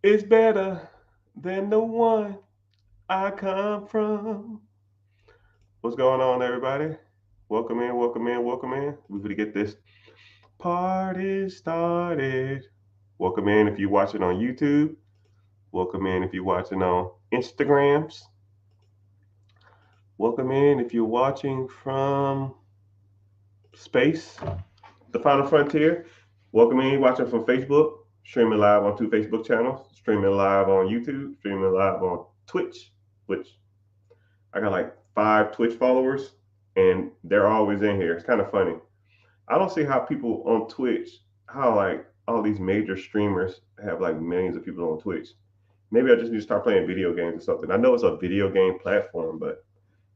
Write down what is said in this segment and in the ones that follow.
is better than the one I come from. What's going on, everybody? Welcome in, welcome in, welcome in. We're going to get this party started. Welcome in if you're watching on YouTube. Welcome in if you're watching on Instagrams. Welcome in if you're watching from space, the final frontier. Welcome in watching from Facebook, streaming live on two Facebook channels, streaming live on YouTube, streaming live on Twitch, which I got like 5 Twitch followers, and they're always in here. It's kind of funny. I don't see how people on Twitch, how like all these major streamers have like millions of people on Twitch. Maybe I just need to start playing video games or something. I know it's a video game platform, but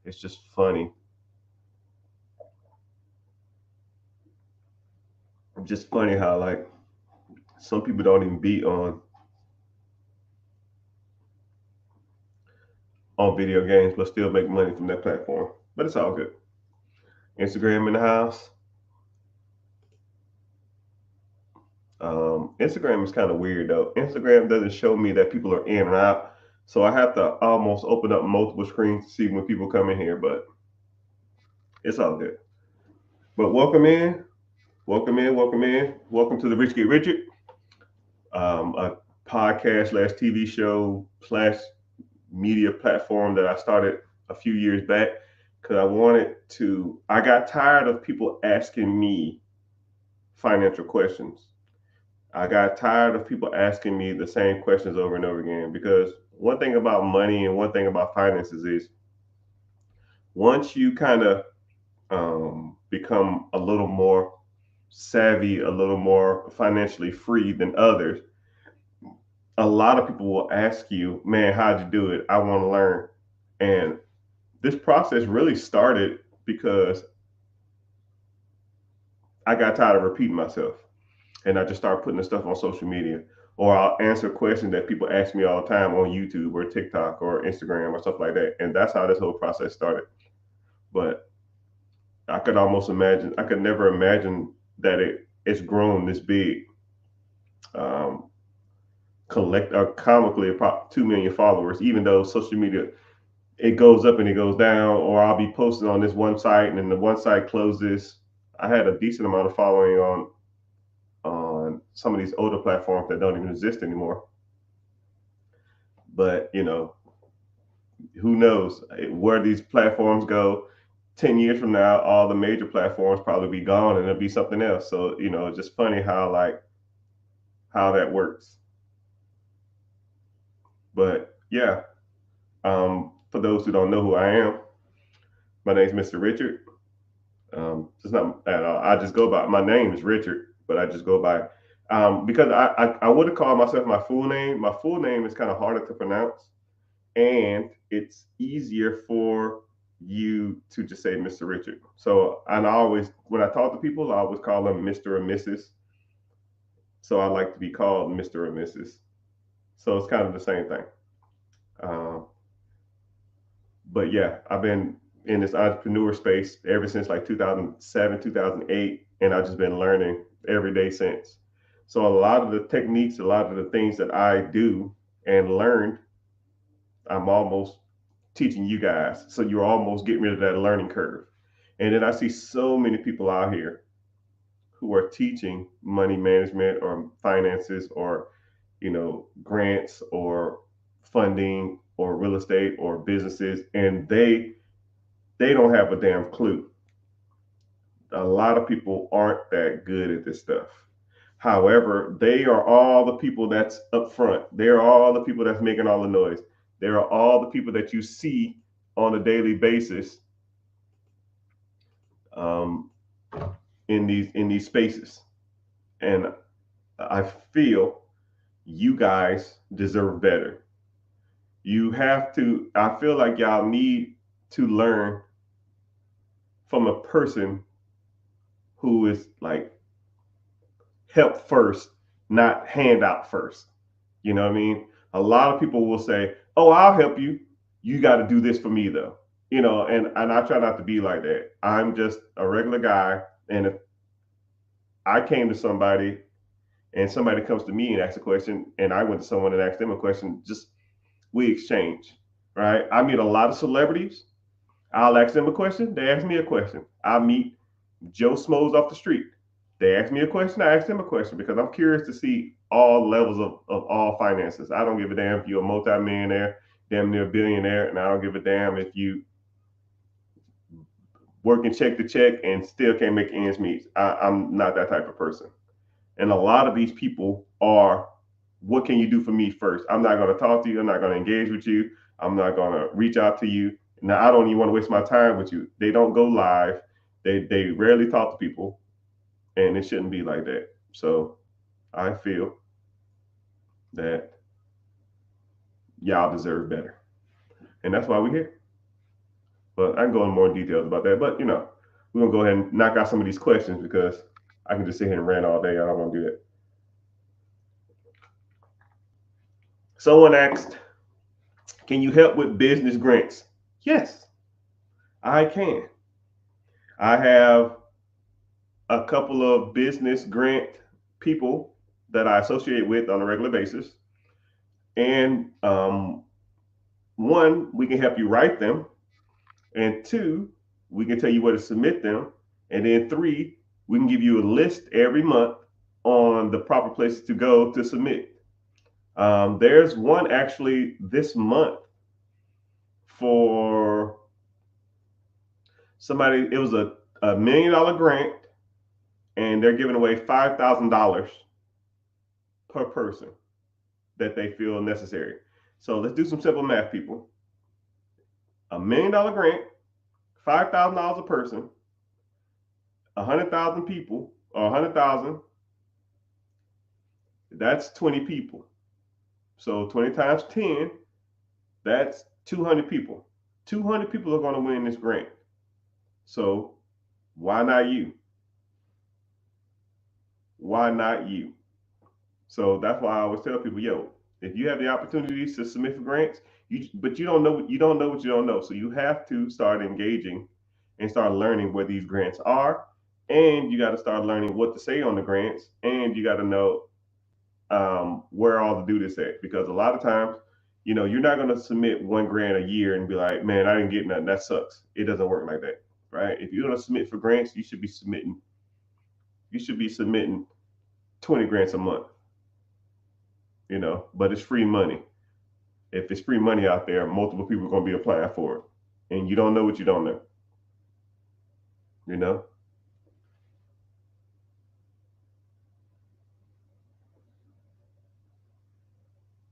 it's just funny. Just funny how like some people don't even be on video games, but still make money from that platform. But it's all good. Instagram in the house. Instagram is kind of weird though. Instagram doesn't show me that people are in and out, so I have to almost open up multiple screens to see when people come in here. But it's all good. But welcome in, welcome in, welcome in, welcome to the Rich Get Richard, a podcast slash TV show slash media platform that I started a few years back because I wanted to. I got tired of people asking me financial questions. I got tired of people asking me the same questions over and over again because one thing about money and one thing about finances is once you kind of become a little more savvy, a little more financially free than others, a lot of people will ask you, man, how'd you do it? I want to learn. And this process really started because I got tired of repeating myself. And I just started putting the stuff on social media. Or I'll answer questions that people ask me all the time on YouTube or TikTok or Instagram or stuff like that. And that's how this whole process started. But I could almost imagine, I could never imagine that it's grown this big. Um, collect comically about 2 million followers, even though social media it goes up and it goes down, or I'll be posting on this one site and then the one site closes. I had a decent amount of following on some of these older platforms that don't even exist anymore. But who knows where these platforms go 10 years from now? All the major platforms probably be gone and it'll be something else. So it's just funny how like how that works. But yeah, for those who don't know who I am, my name is Mr. Richard. It's not at all. I just go by my name is Richard, but I just go by because I would have called myself my full name. My full name is kind of harder to pronounce, and it's easier for you to just say Mr. Richard. So and I always when I talk to people, I always call them Mr. or Mrs. So I like to be called Mr. or Mrs. So it's kind of the same thing. Um, but yeah, I've been in this entrepreneur space ever since like 2007, 2008, and I've just been learning every day since. So a lot of the techniques, a lot of the things that I do and learned, I'm almost teaching you guys. So you're almost getting rid of that learning curve. And then I see so many people out here who are teaching money management or finances or grants or funding or real estate or businesses, and they don't have a damn clue. A lot of people aren't that good at this stuff. However, they are all the people that's up front. They are all the people that's making all the noise. They are all the people that you see on a daily basis um, in these spaces. And I feel you guys deserve better. You have to. I feel like y'all need to learn from a person who is like help first, not handout first. You know what I mean? A lot of people will say, "Oh, I'll help you. You got to do this for me, though." And I try not to be like that. I'm just a regular guy, and if I came to somebody and somebody comes to me and asks a question, and I went to someone and asked them a question, just we exchange, right? I meet a lot of celebrities. I'll ask them a question. They ask me a question. I meet Joe Smoes off the street. They ask me a question. I ask them a question because I'm curious to see all levels of all finances. I don't give a damn if you're a multimillionaire, damn near billionaire, and I don't give a damn if you working check to check and still can't make ends meet. I'm not that type of person. And a lot of these people are, what can you do for me first? I'm not going to talk to you. I'm not going to engage with you. I'm not going to reach out to you. Now, I don't even want to waste my time with you. They don't go live. They rarely talk to people, and it shouldn't be like that. So I feel that y'all deserve better. And that's why we're here. But I can go in more details about that. But, we're going to go ahead and knock out some of these questions because I can just sit here and rant all day. I don't want to do that. Someone asked, can you help with business grants? Yes, I can. I have a couple of business grant people that I associate with on a regular basis. And one, we can help you write them. And two, we can tell you where to submit them. And then three, we can give you a list every month on the proper places to go to submit. There's one actually this month for somebody. It was a $1 million grant, and they're giving away $5,000 per person that they feel necessary. So let's do some simple math, people. $1 million grant, $5,000 a person, 100,000 people, or 100,000. That's 20 people. So 20 times 10, that's 200 people. 200 people are going to win this grant. So why not you? Why not you? So that's why I always tell people, yo, if you have the opportunities to submit for grants, but you don't know what you don't know. So you have to start engaging and start learning where these grants are, and you got to start learning what to say on the grants, and you got to know where all to do this at, because a lot of times, you're not going to submit 1 grant a year and be like, man, I didn't get nothing. That sucks. It doesn't work like that, right? If you're going to submit for grants, you should be submitting 20 grants a month, but it's free money. If it's free money out there, multiple people are going to be applying for it, and you don't know what you don't know, you know.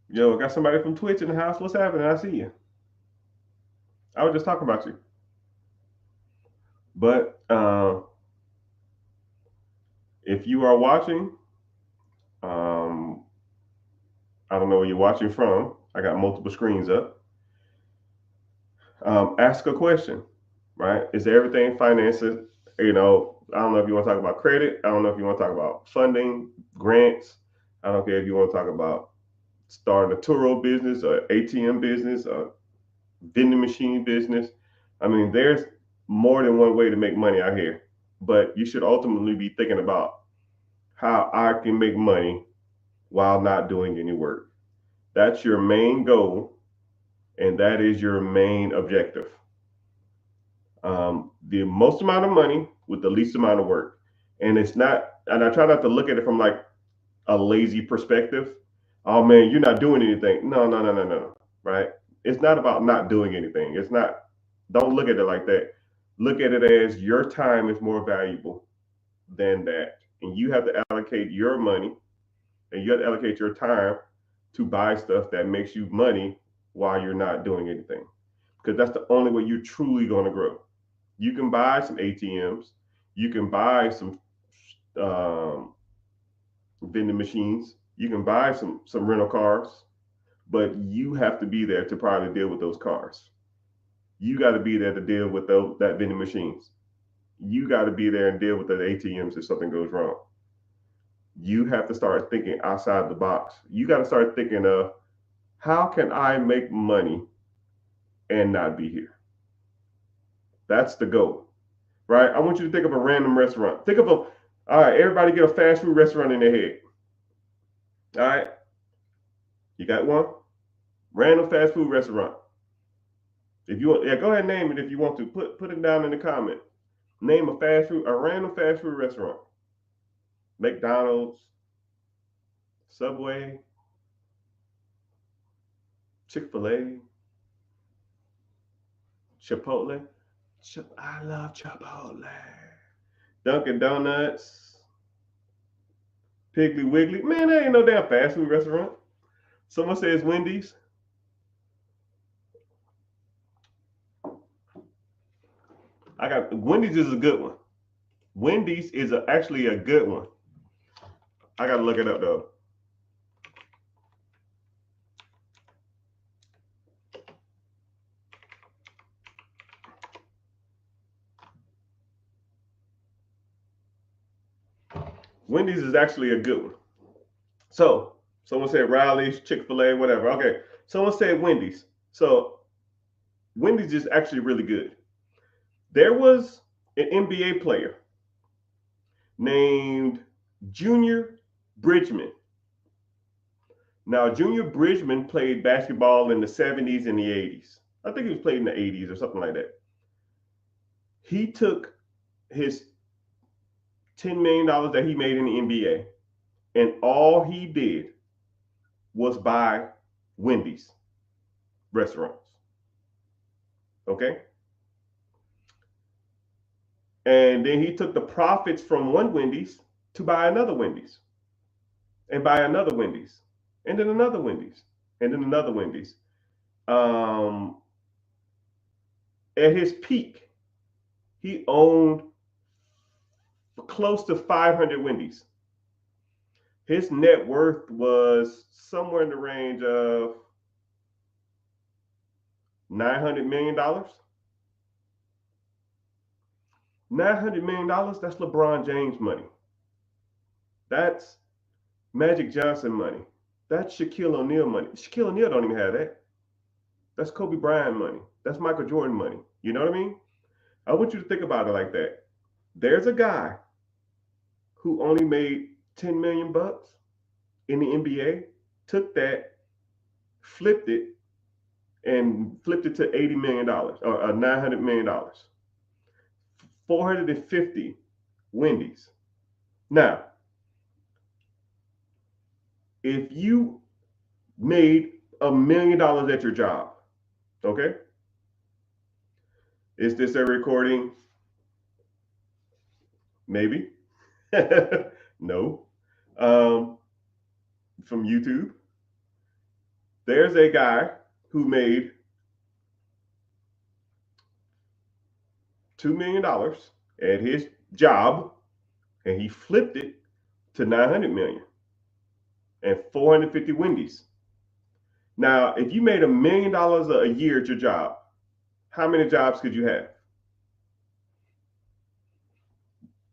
Yo, I got somebody from Twitch in the house. What's happening? I see you. I was just talking about you. But if you are watching, I don't know where you're watching from. I got multiple screens up. Ask a question, right? Is everything finances? I don't know if you want to talk about credit. I don't know if you want to talk about funding, grants. I don't care if you want to talk about starting a Turo business or ATM business or vending machine business. I mean, there's more than one way to make money out here, but you should ultimately be thinking about how I can make money while not doing any work. That's your main goal, and that is your main objective. The most amount of money with the least amount of work. And it's not, and I try not to look at it from like a lazy perspective. Oh man, you're not doing anything. No, no, no, no, no. Right? It's not about not doing anything. It's not, don't look at it like that. Look at it as your time is more valuable than that. And you have to allocate your money and you have to allocate your time to buy stuff that makes you money while you're not doing anything. Because that's the only way you're truly going to grow. You can buy some ATMs, you can buy some um, vending machines, you can buy some rental cars, but you have to be there to probably deal with those cars. You got to be there to deal with that vending machines. You got to be there and deal with the ATMs if something goes wrong. You have to start thinking outside the box. You got to start thinking of, how can I make money and not be here? That's the goal, right? I want you to think of a random restaurant. Think of all right, everybody get a fast food restaurant in their head. All right. You got one? Random fast food restaurant. If you want, yeah, go ahead and name it if you want to. Put it down in the comment. Name a random fast food restaurant. McDonald's, Subway, Chick-fil-A, Chipotle. I love Chipotle. Dunkin' Donuts, Piggly Wiggly. Man, that ain't no damn fast food restaurant. Someone says Wendy's. I got Wendy's is a good one. Wendy's is actually a good one. I gotta look it up though. Wendy's is actually a good one. So someone said Riley's, Chick-fil-A, whatever. Okay. Someone said Wendy's. So Wendy's is actually really good. There was an NBA player named Junior Bridgman. Now, Junior Bridgman played basketball in the 70s and the 80s. I think he was played in the 80s or something like that. He took his $10 million that he made in the NBA, and all he did was buy Wendy's restaurants. Okay? And then he took the profits from one Wendy's to buy another Wendy's, and buy another Wendy's, and then another Wendy's, and then another Wendy's. Um, at his peak, he owned close to 500 Wendy's. His net worth was somewhere in the range of $900 million. $900 million, that's LeBron James money. That's Magic Johnson money. That's Shaquille O'Neal money. Shaquille O'Neal don't even have that. That's Kobe Bryant money. That's Michael Jordan money. You know what I mean? I want you to think about it like that. There's a guy who only made 10 million bucks in the NBA, took that, flipped it, and flipped it to $80 million or $900 million. 450 Wendy's. Now, if you made $1 million at your job, okay? Is this a recording? Maybe. No. From YouTube. There's a guy who made $2 million at his job, and he flipped it to 900 million and 450 Wendy's. Now, if you made $1 million a year at your job, how many jobs could you have?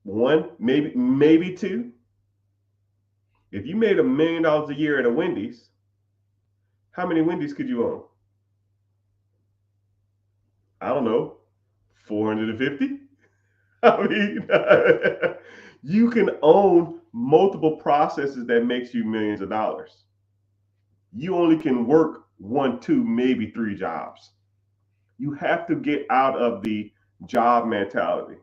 One, maybe two. If you made $1 million a year at a Wendy's, how many Wendy's could you own? I don't know, 450. I mean, you can own multiple processes that makes you millions of dollars. You only can work 1, 2, maybe 3 jobs. You have to get out of the job mentality.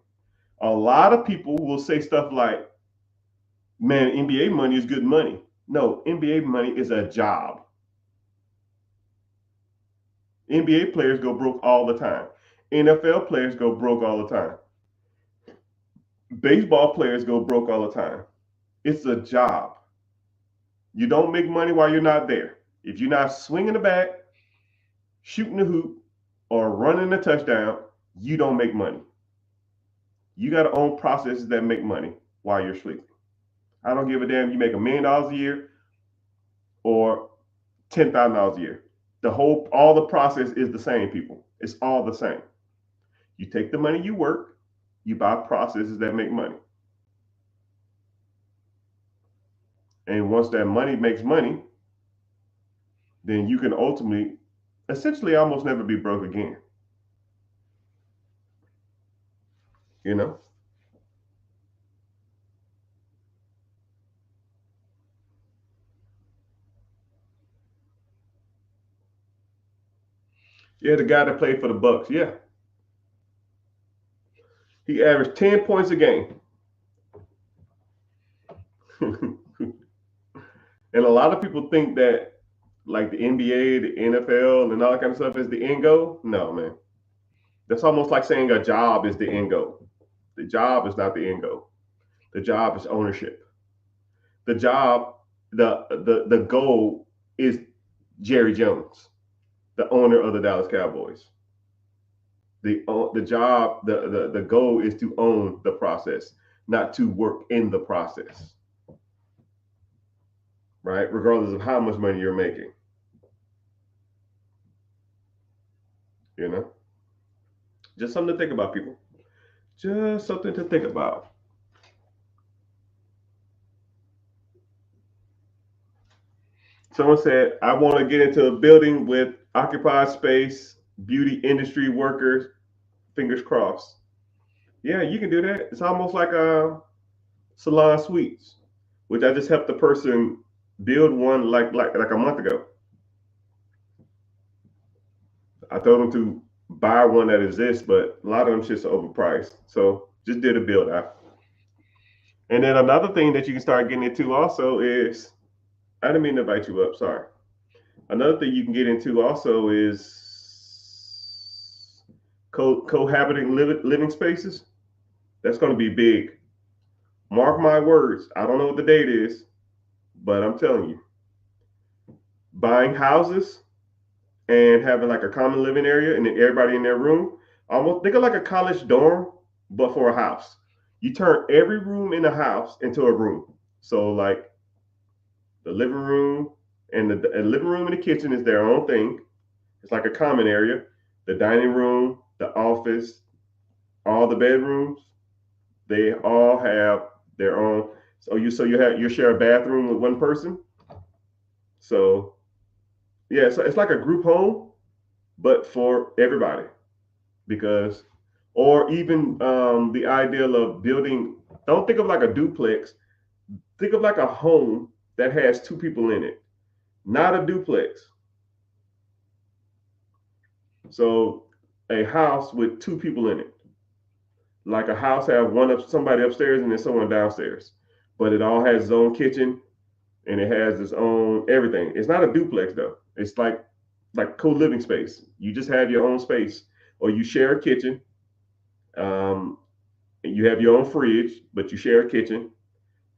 A lot of people will say stuff like, man, NBA money is good money. No, NBA money is a job. NBA players go broke all the time. NFL players go broke all the time. Baseball players go broke all the time. It's a job. You don't make money while you're not there. If you're not swinging the bat, shooting the hoop, or running a touchdown, you don't make money. You got to own processes that make money while you're sleeping. I don't give a damn. You make $1 million a year or $10,000 a year. All the process is the same, people. It's all the same. You take the money you work, you buy processes that make money. And once that money makes money, then you can ultimately, essentially, almost never be broke again. You know? Yeah, the guy that played for the Bucks. Yeah, he averaged 10 points a game. And a lot of people think that like the NBA, the NFL, and all that kind of stuff is the end goal. No, man. That's almost like saying a job is the end goal. The job is not the end goal. The job is ownership. The job, the goal is Jerry Jones, the owner of the Dallas Cowboys. The job, the goal is to own the process, not to work in the process, right? Regardless of how much money you're making, you know. Just something to think about, people. Just something to think about. Someone said, I want to get into a building with occupied space, beauty industry workers, fingers crossed. Yeah, you can do that. It's almost like a salon suites, which I just helped the person build one like a month ago. I told them to buy one that exists, but a lot of them shits are overpriced. So just did a build out. And then another thing that you can start getting into also is I didn't mean to invite you up, sorry. Another thing you can get into also is cohabiting living spaces. That's going to be big. Mark my words. I don't know what the date is, but I'm telling you, buying houses and having like a common living area and then everybody in their room, almost think of like a college dorm, but for a house. You turn every room in the house into a room. So like the living room and the living room and the kitchen is their own thing. It's like a common area. The dining room, the office, all the bedrooms, they all have their own. So you share a bathroom with one person. So yeah, so it's like a group home, but for everybody. Because, or even the ideal of building. Don't think of like a duplex. Think of like a home that has two people in it, not a duplex. So a house with two people in it, like a house have one of somebody upstairs and then someone downstairs, but it all has its own kitchen and it has its own everything. It's not a duplex though. It's like co-living space. You just have your own space, or you share a kitchen. Um, you have your own fridge, but you share a kitchen,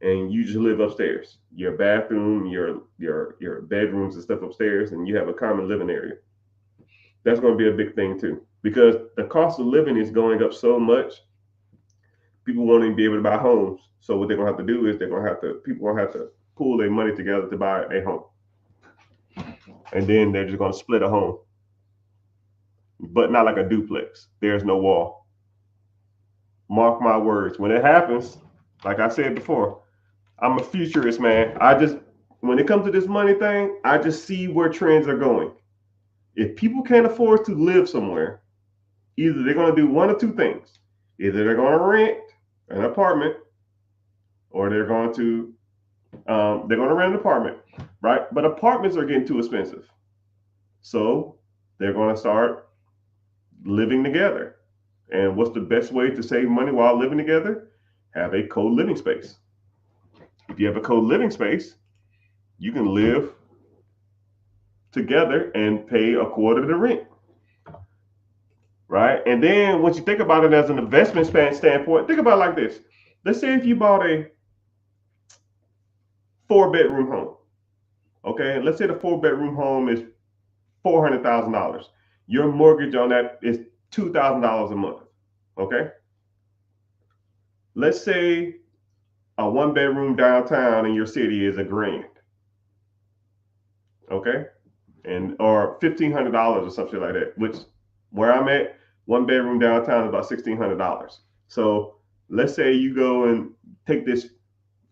and you just live upstairs. Your bathroom, your bedrooms and stuff upstairs, and you have a common living area. That's going to be a big thing too, because the cost of living is going up so much. People won't even be able to buy homes. So what they're gonna have to do is people gonna have to pool their money together to buy a home, and then they're just gonna split a home, but not like a duplex. There's no wall. Mark my words. When it happens, like I said before, I'm a futurist, man. I just when it comes to this money thing, I just see where trends are going. If people can't afford to live somewhere, either they're gonna do one of two things. Either they're gonna rent an apartment, or they're going to rent an apartment, right? But apartments are getting too expensive, so they're going to start living together. And what's the best way to save money while living together? Have a co-living space. If you have a co-living space, you can live together and pay a quarter of the rent, right? And then once you think about it as an investment standpoint, think about it like this. Let's say if you bought a 4-bedroom home. Okay, let's say the 4-bedroom home is $400,000. Your mortgage on that is $2,000 a month. Okay, let's say a 1-bedroom downtown in your city is $1,000. Okay, and or $1,500 or something like that. Which where I'm at, 1-bedroom downtown is about $1,600. So let's say you go and take this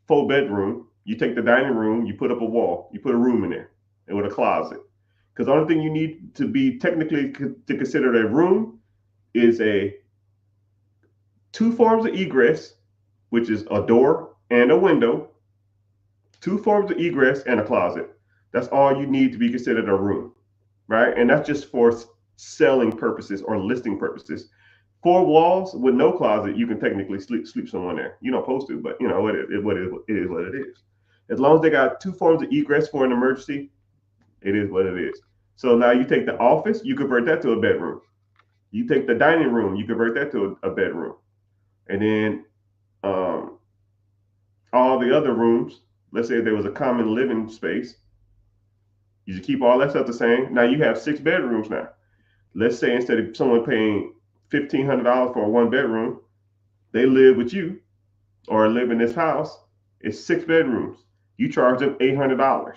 4-bedroom. You take the dining room, you put up a wall, you put a room in there, and with a closet. Because the only thing you need to be technically to consider a room is a two forms of egress, which is a door and a window, two forms of egress and a closet. That's all you need to be considered a room, right? And that's just for selling purposes or listing purposes. 4 walls with no closet, you can technically sleep someone there. You're not supposed to, but you know it is what it is. As long as they got 2 forms of egress for an emergency, it is what it is. So now you take the office, you convert that to a bedroom. You take the dining room, you convert that to a bedroom, and then um, all the other rooms. Let's say there was a common living space. You just keep all that stuff the same. Now you have 6 bedrooms now. Let's say instead of someone paying $1,500 for a 1 bedroom, they live with you or live in this house. It's 6 bedrooms. You charge them $800.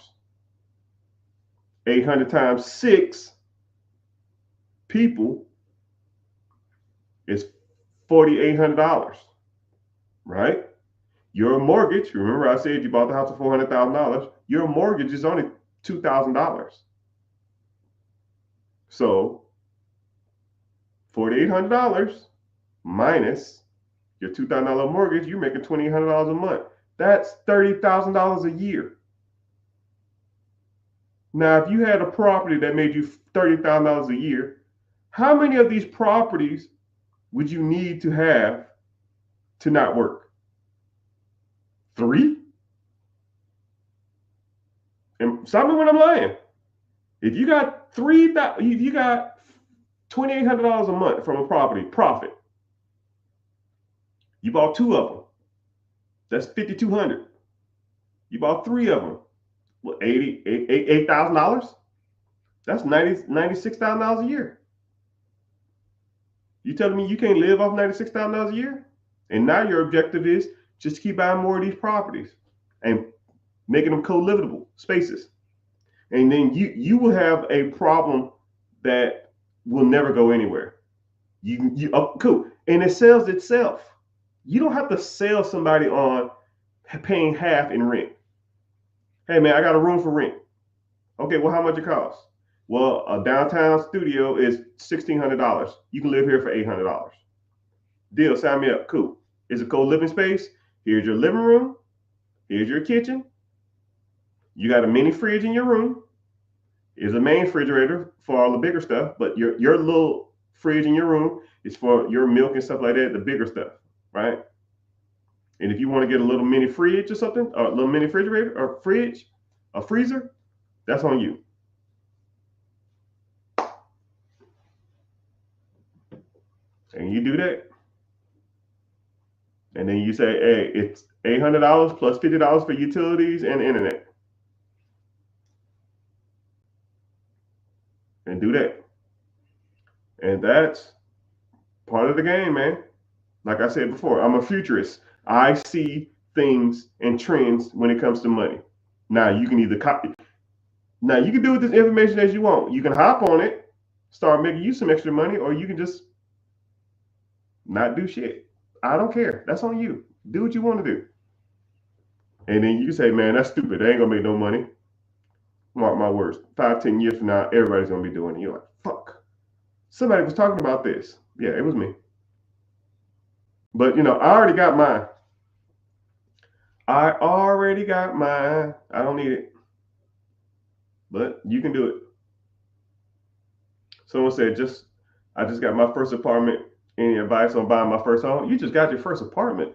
800 times 6 people is $4,800, right? Your mortgage, remember I said you bought the house for $400,000. Your mortgage is only $2,000. So $4,800 minus your $2,000 mortgage, you're making $2,800 a month. That's $30,000 a year. Now, if you had a property that made you $30,000 a year, how many of these properties would you need to have to not work? 3? And stop me when I'm lying. If you got you got $2,800 a month from a property profit, you bought 2 of them. That's $5,200. You bought 3 of them. Well, $8,000. That's $96,000 a year. You telling me you can't live off $96,000 a year? And now your objective is just keep buying more of these properties and making them co-livable spaces. And then you will have a problem that will never go anywhere. Cool. And it sells itself. You don't have to sell somebody on paying half in rent. Hey man, I got a room for rent. Okay, well, how much it costs? Well, a downtown studio is $1,600. You can live here for $800. Deal, sign me up. Cool. It's a co-living space. Here's your living room. Here's your kitchen. You got a mini fridge in your room. Here's a main refrigerator for all the bigger stuff, but your little fridge in your room is for your milk and stuff like that, the bigger stuff, right? And if you want to get a little mini fridge or something, or a little mini refrigerator or fridge, a freezer, that's on you. And you do that. And then you say, hey, it's $800 plus $50 for utilities and internet. And do that. And that's part of the game, man. Like I said before, I'm a futurist. I see things and trends when it comes to money. Now you can either copy. Now you can do with this information as you want. You can hop on it, start making you some extra money, or you can just not do shit. I don't care. That's on you. Do what you want to do. And then you can say, man, that's stupid. They ain't gonna make no money. Mark my words. 5-10 years from now, everybody's gonna be doing it. You're like, fuck. Somebody was talking about this. Yeah, it was me. But you know, I already got mine. I don't need it. But you can do it. Someone said, I just got my first apartment. Any advice on buying my first home? You just got your first apartment.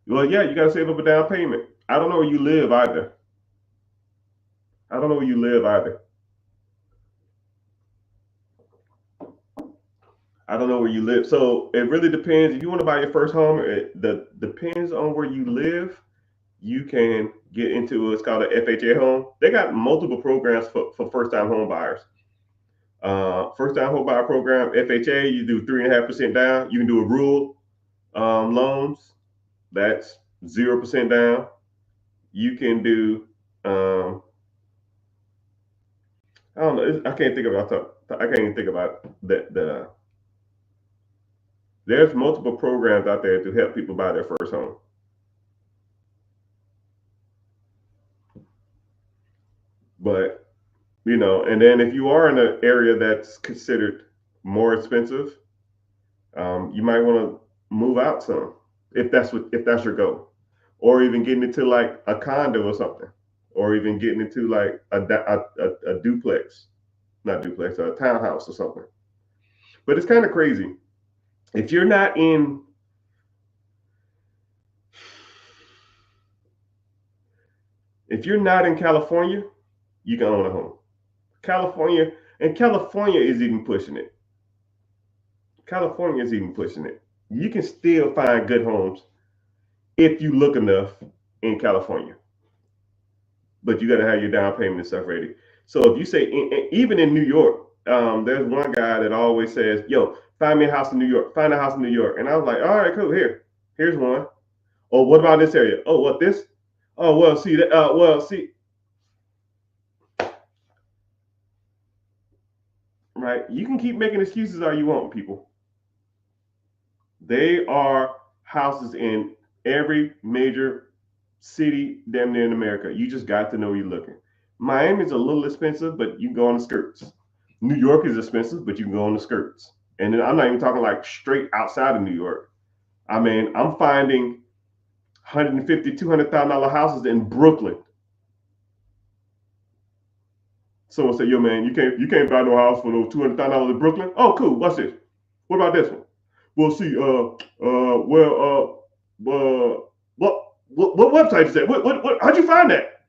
Well, yeah, you got to save up a down payment. I don't know where you live either. I don't know where you live either. I don't know where you live. So it really depends. If you want to buy your first home, it depends on where you live. You can get into it's called an FHA home. They got multiple programs for first-time home buyers. First-time home buyer program, FHA, you do 3.5% down. You can do a rural loans. That's 0% down. You can do I don't know. I can't think about I can't even think about that. There's multiple programs out there to help people buy their first home. But you know, and then if you are in an area that's considered more expensive, you might want to move out some if that's your goal, or even getting into like a condo or something, or even getting into like a duplex. not duplex, a townhouse or something. But it's kind of crazy. If you're not in, if you're not in California, you can own a home. California, and California is even pushing it. California is even pushing it. You can still find good homes if you look enough in California, but you got to have your down payment and stuff ready. So if you say, even in New York, there's one guy that always says, "Yo, find me a house in New York. Find a house in New York." And I was like, "All right, cool. Here's one. Oh, what about this area? Oh, what this? Oh, well, see that. Well, see, right. You can keep making excuses all you want, people. They are houses in every major city damn near in America. You just got to know you're looking. Miami's a little expensive, but you can go on the skirts. New York is expensive, but you can go on the skirts. And then I'm not even talking like straight outside of New York. I mean, I'm finding 150, $200,000 houses in Brooklyn. Someone said, "Yo, man, you can't buy no house for no $200,000 in Brooklyn." Oh, cool. What's this? What about this one? Well, see, what website is that? What? How'd you find that?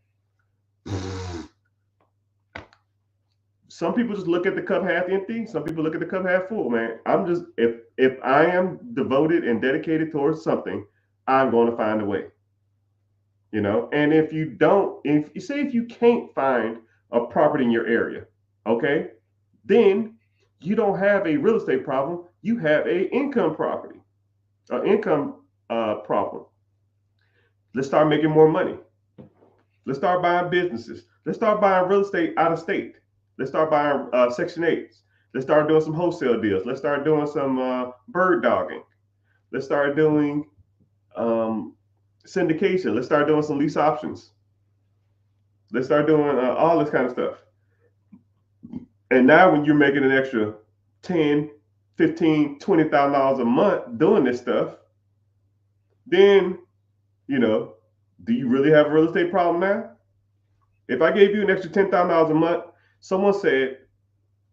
Some people just look at the cup half empty. Some people look at the cup half full. Man, I'm just, if I am devoted and dedicated towards something, I'm going to find a way. And if you don't, if you say if you can't find a property in your area, okay, then you don't have a real estate problem. You have a income property, an income problem. Let's start making more money. Let's start buying businesses. Let's start buying real estate out of state. Let's start buying Section 8s. Let's start doing some wholesale deals. Let's start doing some bird dogging. Let's start doing syndication. Let's start doing some lease options. Let's start doing all this kind of stuff. And now when you're making an extra 10, 15, $20,000 a month doing this stuff, then, do you really have a real estate problem now? If I gave you an extra $10,000 a month, someone said,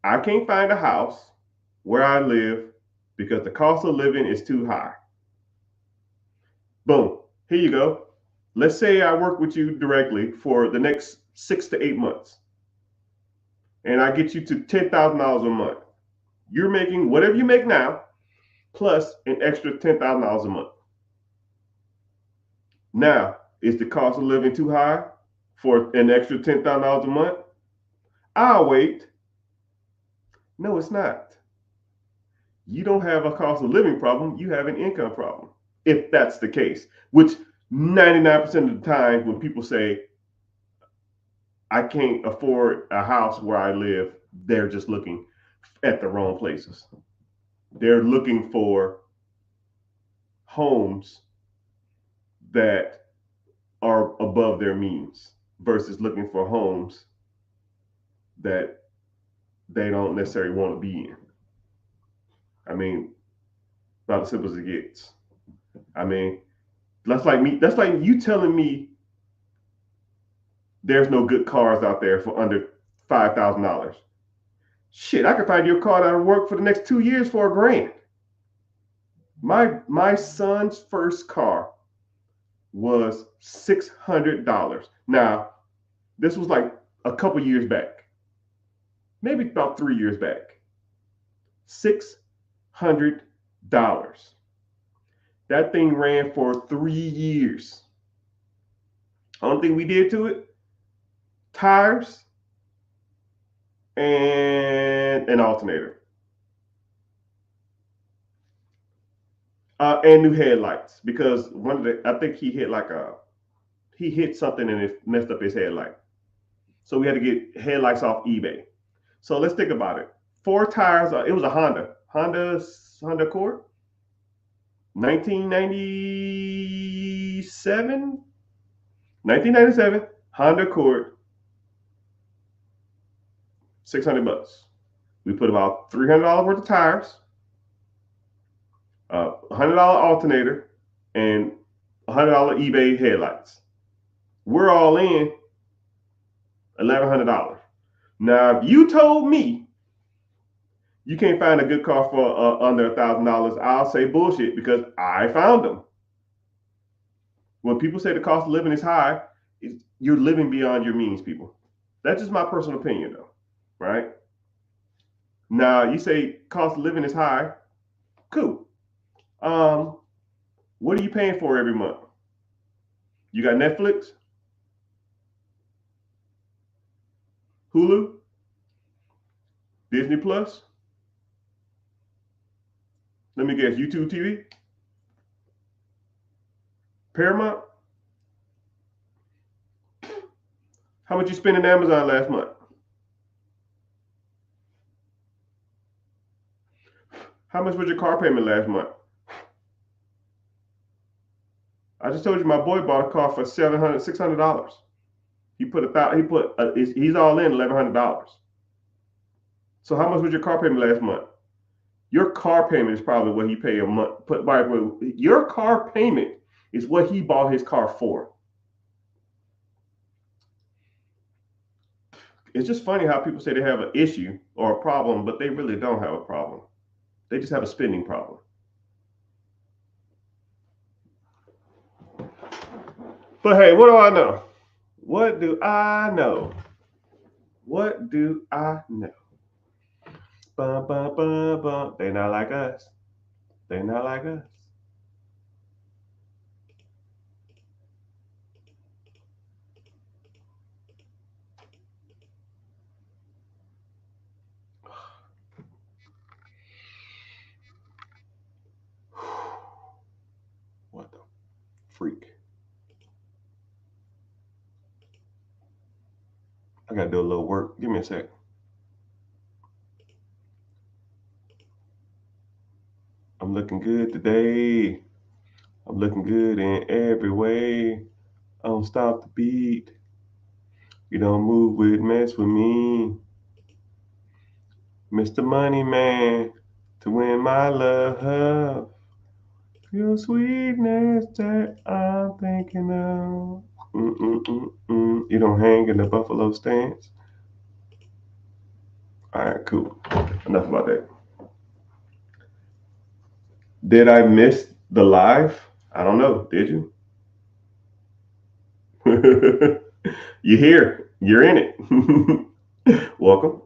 "I can't find a house where I live because the cost of living is too high." Boom. Here you go. Let's say I work with you directly for the next 6 to 8 months, and I get you to $10,000 a month. You're making whatever you make now, plus an extra $10,000 a month. Now, is the cost of living too high for an extra $10,000 a month? I'll wait. No, it's not. You don't have a cost of living problem. You have an income problem. If that's the case, which 99% of the time when people say, "I can't afford a house where I live," they're just looking at the wrong places. They're looking for homes that are above their means versus looking for homes that they don't necessarily want to be in. I mean, about as simple as it gets. I mean, that's like me. That's like you telling me there's no good cars out there for under $5,000. Shit, I could find you a car that'll work for the next 2 years for $1,000. My son's first car was $600. Now, this was like a couple years back, maybe about 3 years back. $600. That thing ran for 3 years. Only thing we did to it, tires and an alternator. And new headlights, because I think he hit something and it messed up his headlight. So we had to get headlights off eBay. So let's think about it. 4 tires. It was a Honda Accord, 1997, Honda Accord, $600. We put about $300 worth of tires, $100 alternator, and $100 eBay headlights. We're all in $1,100. Now, if you told me you can't find a good car for under $1,000, I'll say bullshit because I found them. When people say the cost of living is high, you're living beyond your means, people. That's just my personal opinion, though, right? Now, you say cost of living is high. Cool. What are you paying for every month? You got Netflix, Hulu, Disney Plus. Let me guess, YouTube TV, Paramount. How much you spend in Amazon last month? How much was your car payment last month? I just told you my boy bought a car for $700, $600. He's all in $1,100. So how much was your car payment last month? Your car payment is probably what he paid a month. Your car payment is what he bought his car for. It's just funny how people say they have an issue or a problem, but they really don't have a problem. They just have a spending problem. But hey, what do I know? What do I know? What do I know? Bum, bum, bum, bum. They not like us. They not like us. What the freak? I gotta do a little work. Give me a sec. I'm looking good today. I'm looking good in every way. I don't stop the beat. You don't move mess with me. Mr. Money Man, to win my love. Your sweetness that I'm thinking of. You don't hang in the buffalo stance. All right, cool. Enough about that. Did I miss the live? I don't know. Did you? You're here. You're in it. Welcome.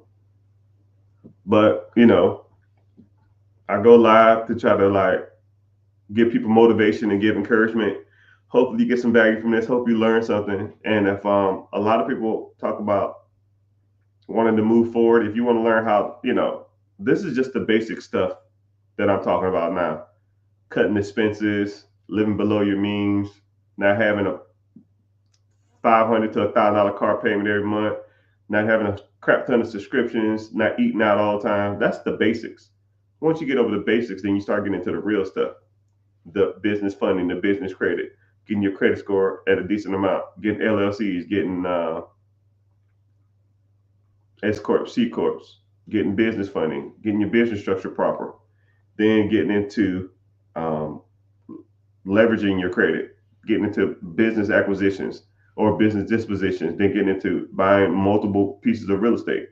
But, I go live to try to give people motivation and give encouragement. Hopefully you get some value from this. Hope you learn something. And if a lot of people talk about wanting to move forward, if you want to learn how, this is just the basic stuff that I'm talking about now. Cutting expenses, living below your means, not having a $500 to $1,000 car payment every month, not having a crap ton of subscriptions, not eating out all the time. That's the basics. Once you get over the basics, then you start getting into the real stuff. The business funding, the business credit, getting your credit score at a decent amount, getting LLCs, getting S corps, C corps, getting business funding, getting your business structure proper, then getting into leveraging your credit, getting into business acquisitions or business dispositions, then getting into buying multiple pieces of real estate.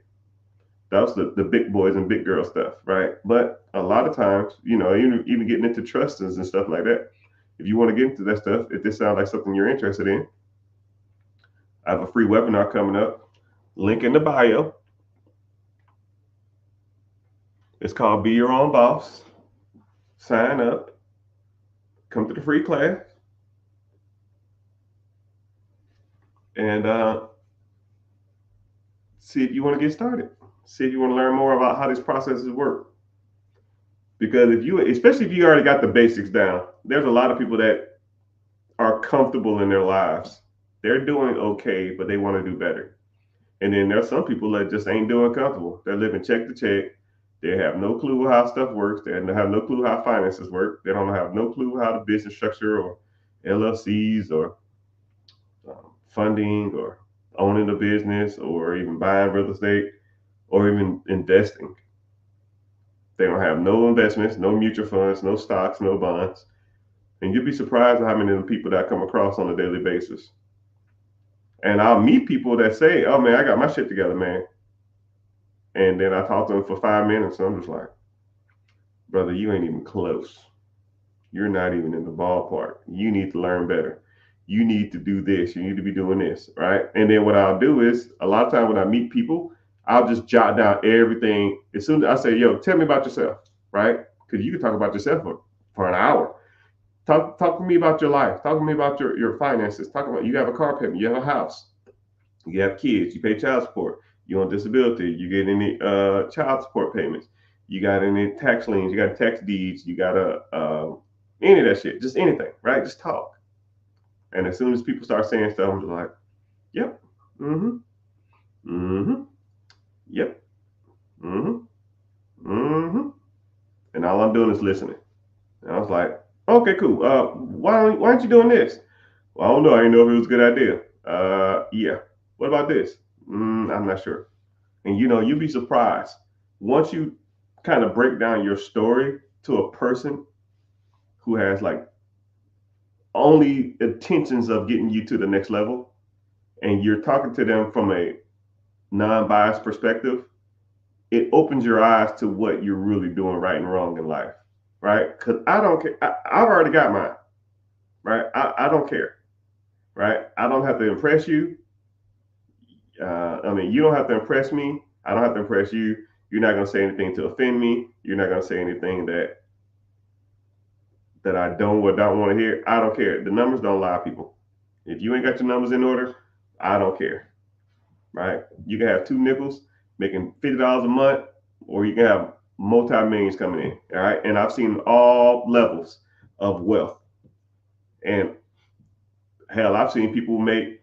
That's the big boys and big girl stuff, right? But a lot of times, even getting into trusts and stuff like that. If you want to get into that stuff, if this sounds like something you're interested in, I have a free webinar coming up. Link in the bio. It's called Be Your Own Boss. Sign up. Come to the free class. And see if you want to get started. See if you want to learn more about how these processes work. Because especially if you already got the basics down, there's a lot of people that are comfortable in their lives. They're doing okay, but they want to do better. And then there's some people that just ain't doing comfortable. They're living check to check. They have no clue how stuff works. They have no clue how finances work. They don't have no clue how the business structure or LLCs or funding or owning a business or even buying real estate or even investing. They don't have no investments, no mutual funds, no stocks, no bonds. And you'd be surprised at how many of the people that I come across on a daily basis. And I'll meet people that say, oh man, I got my shit together, man. And then I talked to him for 5 minutes, and I'm just like, brother, you ain't even close. You're not even in the ballpark. You need to learn better. You need to do this. You need to be doing this, right? And then what I'll do is a lot of time when I meet people, I'll just jot down everything. As soon as I say, yo, tell me about yourself, right? Because you can talk about yourself for an hour. Talk to me about your life. Talk to me about your finances. Talk about you have a car payment, you have a house, you have kids, you pay child support, you on disability, you get any child support payments, you got any tax liens, you got tax deeds, you got any of that shit, just anything, right? Just talk. And as soon as people start saying stuff, I'm just like, yep, mm-hmm, mm-hmm, yep, mm-hmm, mm-hmm. And all I'm doing is listening. And I was like, okay, cool. Why aren't you doing this? Well, I don't know. I didn't know if it was a good idea. Yeah. What about this? I'm not sure. And you'd be surprised once you kind of break down your story to a person who has like only intentions of getting you to the next level, and you're talking to them from a non-biased perspective. It opens your eyes to what you're really doing right and wrong in life, right? Because I don't care. I've already got mine, right? I don't care, right? I don't have to impress you. I mean, you don't have to impress me. I don't have to impress you. You're not going to say anything to offend me. You're not going to say anything that I don't or don't want to hear. I don't care. The numbers don't lie, people. If you ain't got your numbers in order, I don't care, right? You can have two nickels making $50 a month, or you can have multi-millions coming in, all right? And I've seen all levels of wealth. And hell, I've seen people make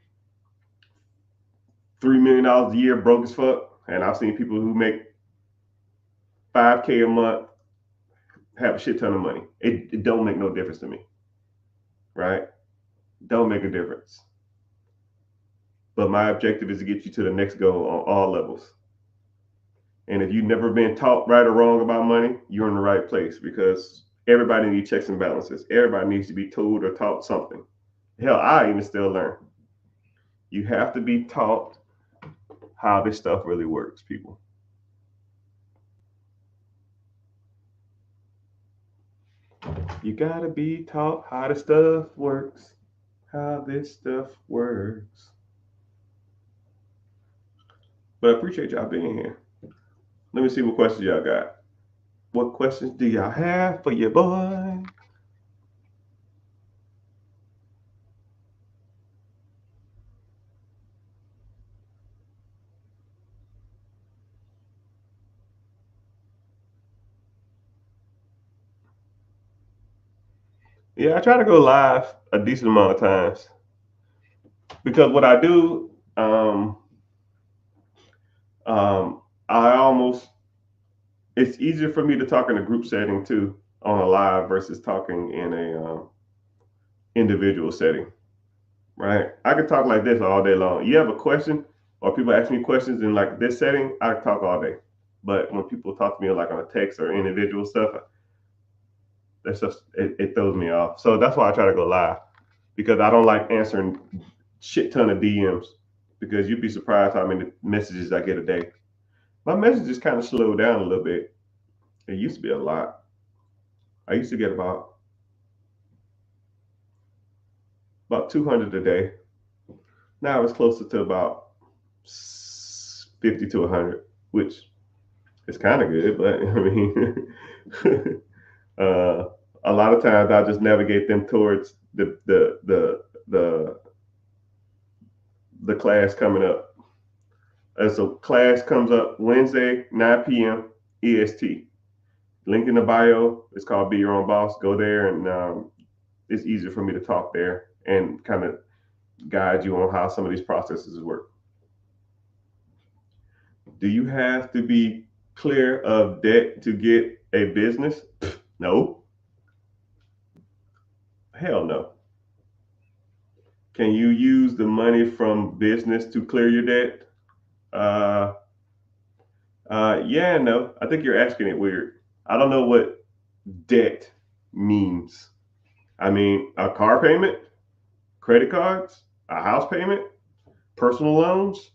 $3 million a year broke as fuck, and I've seen people who make 5K a month have a shit ton of money. It don't make no difference to me, right? Don't make a difference. But my objective is to get you to the next goal on all levels. And if you've never been taught right or wrong about money, you're in the right place, because everybody needs checks and balances. Everybody needs to be told or taught something. Hell, I even still learn. You have to be taught how this stuff really works, people. You gotta be taught how this stuff works. How this stuff works. But I appreciate y'all being here. Let me see what questions y'all got. What questions do y'all have for your boy? Yeah, I try to go live a decent amount of times, because what I do, I almost it's easier for me to talk in a group setting too on a live versus talking in a individual setting, right? I can talk like this all day long. You have a question, or people ask me questions in like this setting, I can talk all day. But when people talk to me like on a text or individual stuff, that's just it throws me off. So that's why I try to go live, because I don't like answering shit ton of DMs, because you'd be surprised how many messages I get a day. My messages kind of slowed down a little bit. It used to be a lot. I used to get about 200 a day. Now it's closer to about 50 to 100, which is kind of good. But I mean, uh, a lot of times I just navigate them towards the class coming up. And so class comes up Wednesday, 9 p.m. EST. Link in the bio. It's called Be Your Own Boss. Go there, and it's easier for me to talk there and kind of guide you on how some of these processes work. Do you have to be clear of debt to get a business? No. Hell no. Can you use the money from business to clear your debt? Uh, yeah and no. I think you're asking it weird. I don't know what debt means. I mean, a car payment, credit cards, a house payment, personal loans,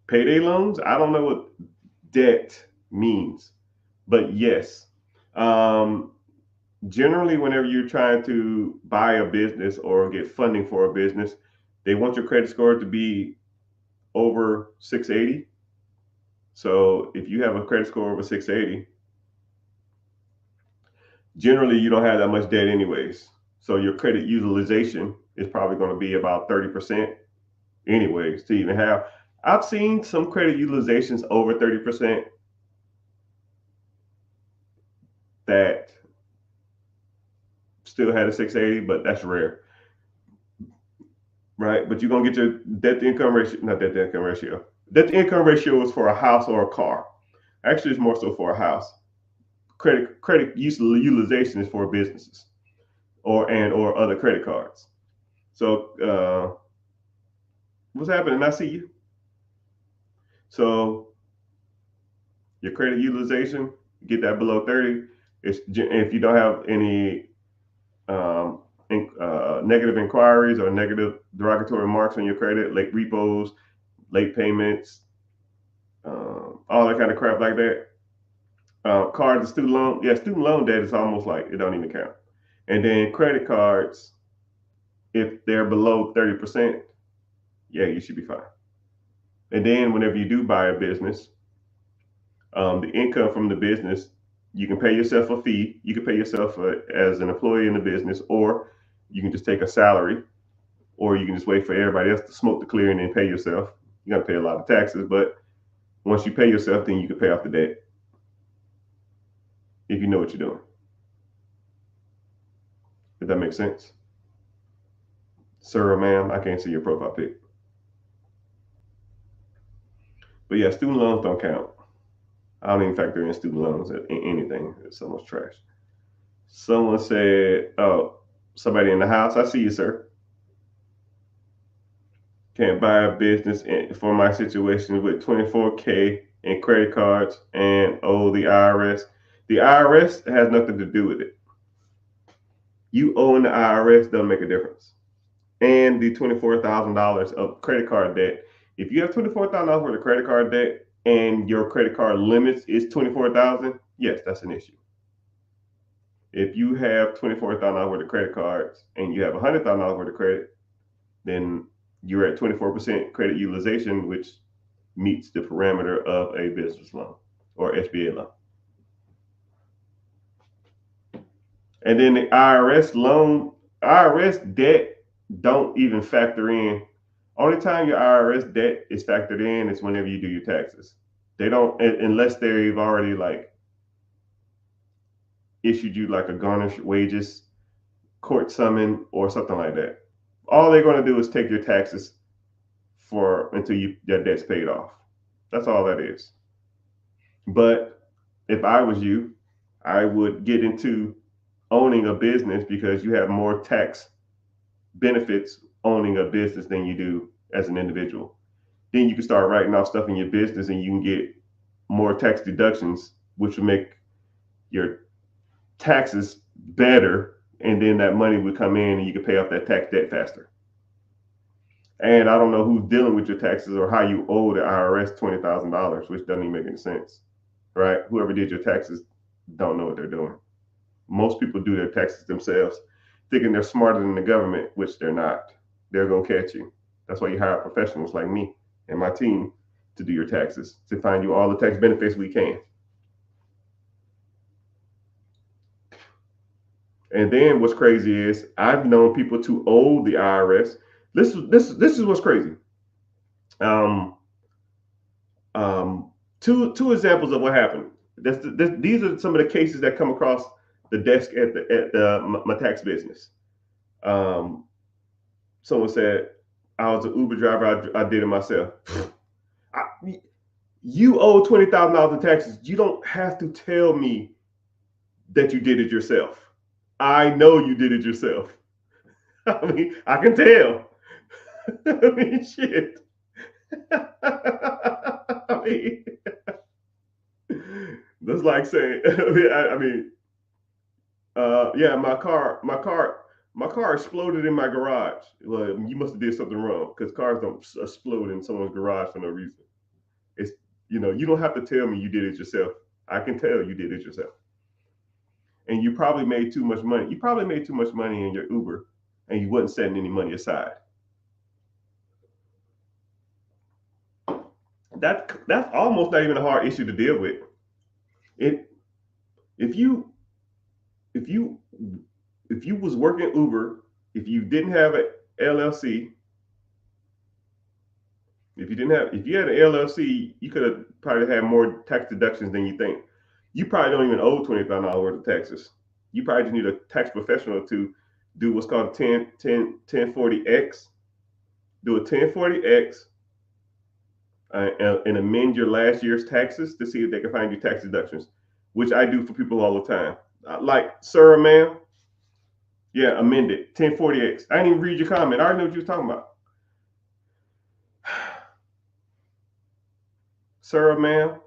payday loans. I don't know what debt means. But yes, um, generally, whenever you're trying to buy a business or get funding for a business, they want your credit score to be over 680. So if you have a credit score over 680, generally you don't have that much debt anyways. So your credit utilization is probably going to be about 30% anyways to even have. I've seen some credit utilizations over 30% that still had a 680, but that's rare, right? But you're going to get your debt to income ratio, not debt to income ratio. Debt to income ratio is for a house or a car. Actually, it's more so for a house. Credit utilization is for businesses or other credit cards. So what's happening? I see you. So your credit utilization, get that below 30. If you don't have any negative inquiries or negative derogatory marks on your credit, late repos, late payments, all that kind of crap like that. Cards and student loan, yeah, student loan debt is almost like it don't even count. And then credit cards, if they're below 30%, yeah, you should be fine. And then whenever you do buy a business, the income from the business, you can pay yourself a fee. You can pay yourself as an employee in the business, or you can just take a salary, or you can just wait for everybody else to smoke the clear and then pay yourself. You got to pay a lot of taxes, but once you pay yourself, then you can pay off the debt if you know what you're doing. If that makes sense. Sir or ma'am, I can't see your profile pic. But yeah, student loans don't count. I don't even factor in student loans in anything. It's so much trash. Someone said, oh, somebody in the house. I see you, sir. Can't buy a business for my situation with 24K in credit cards and owe the IRS. The IRS has nothing to do with it. You owing the IRS doesn't make a difference. And the $24,000 of credit card debt. If you have $24,000 worth of credit card debt and your credit card limits is $24,000, yes, that's an issue. If you have $24,000 worth of credit cards and you have $100,000 worth of credit, then you're at 24% credit utilization, which meets the parameter of a business loan or SBA loan. And then the IRS debt don't even factor in. Only time your IRS debt is factored in is whenever you do your taxes. They don't, unless they've already like issued you like a garnished wages, court summon, or something like that. All they're going to do is take your taxes for until your debt's paid off. That's all that is. But if I was you, I would get into owning a business because you have more tax benefits owning a business than you do as an individual. Then you can start writing off stuff in your business and you can get more tax deductions, which will make your taxes better. And then that money would come in and you can pay off that tax debt faster. And I don't know who's dealing with your taxes or how you owe the IRS $20,000, which doesn't even make any sense, right? Whoever did your taxes don't know what they're doing. Most people do their taxes themselves, thinking they're smarter than the government, which they're not. They're going to catch you. That's why you hire professionals like me and my team to do your taxes, to find you all the tax benefits we can. And then what's crazy is I've known people to owe the IRS. This is what's crazy. Two examples of what happened. These are some of the cases that come across the desk at my tax business. Someone said I was an Uber driver. I did it myself. You owe $20,000 in taxes. You don't have to tell me that you did it yourself. I know you did it yourself. I mean, I can tell. I mean, shit. I mean, that's like saying. Yeah, my car exploded in my garage. Well, you must have did something wrong because cars don't explode in someone's garage for no reason. It's You don't have to tell me you did it yourself. I can tell you did it yourself. And you probably made too much money. You probably made too much money in your Uber and you wasn't setting any money aside. That's almost not even a hard issue to deal with. It if you if you if you was working Uber, if you didn't have an LLC, if you had an LLC, you could have probably had more tax deductions than you think. You probably don't even owe $25 worth of taxes. You probably just need a tax professional to do what's called a 1040X. Do a 1040X and amend your last year's taxes to see if they can find you tax deductions, which I do for people all the time. Like, sir or ma'am, yeah, amend it. 1040X. I didn't even read your comment. I already know what you were talking about. Sir or ma'am,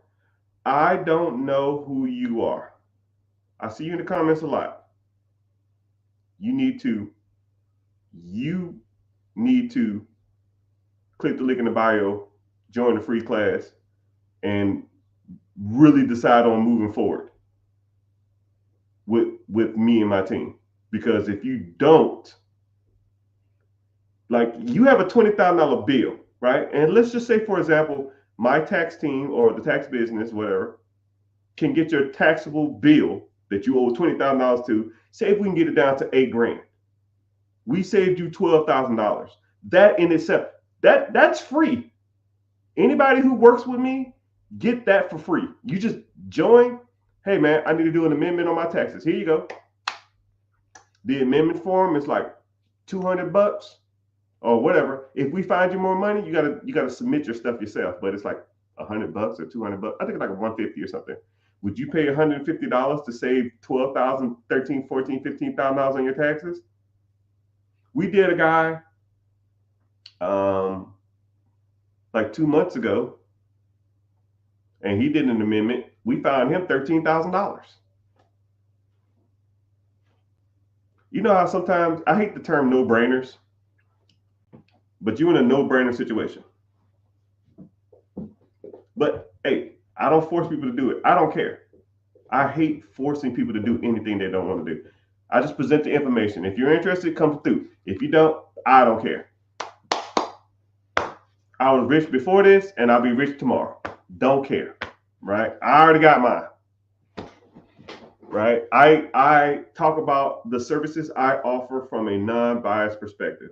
I don't know who you are. I see you in the comments a lot. You need to click the link in the bio, join the free class, and really decide on moving forward with me and my team. Because if you don't, like, you have a $20,000 bill, right? And let's just say, for example, my tax team or the tax business, whatever, can get your taxable bill that you owe $20,000 to. Say if we can get it down to $8,000, we saved you $12,000. That in itself, that's free. Anybody who works with me, get that for free. You just join. Hey man, I need to do an amendment on my taxes. Here you go. The amendment form is like $200 or whatever. If we find you more money, you gotta submit your stuff yourself. But it's like $100 or $200. I think it's like $150 or something. Would you pay $150 to save $12,000, $13,000, $14,000, $15,000 on your taxes? We did a guy like 2 months ago, and he did an amendment. We found him $13,000. You know how sometimes, I hate the term no-brainers, but you're in a no-brainer situation. But hey, I don't force people to do it. I don't care. I hate forcing people to do anything they don't want to do. I just present the information. If you're interested, come through. If you don't, I don't care. I was rich before this and I'll be rich tomorrow. Don't care, right? I already got mine, right? I talk about the services I offer from a non-biased perspective.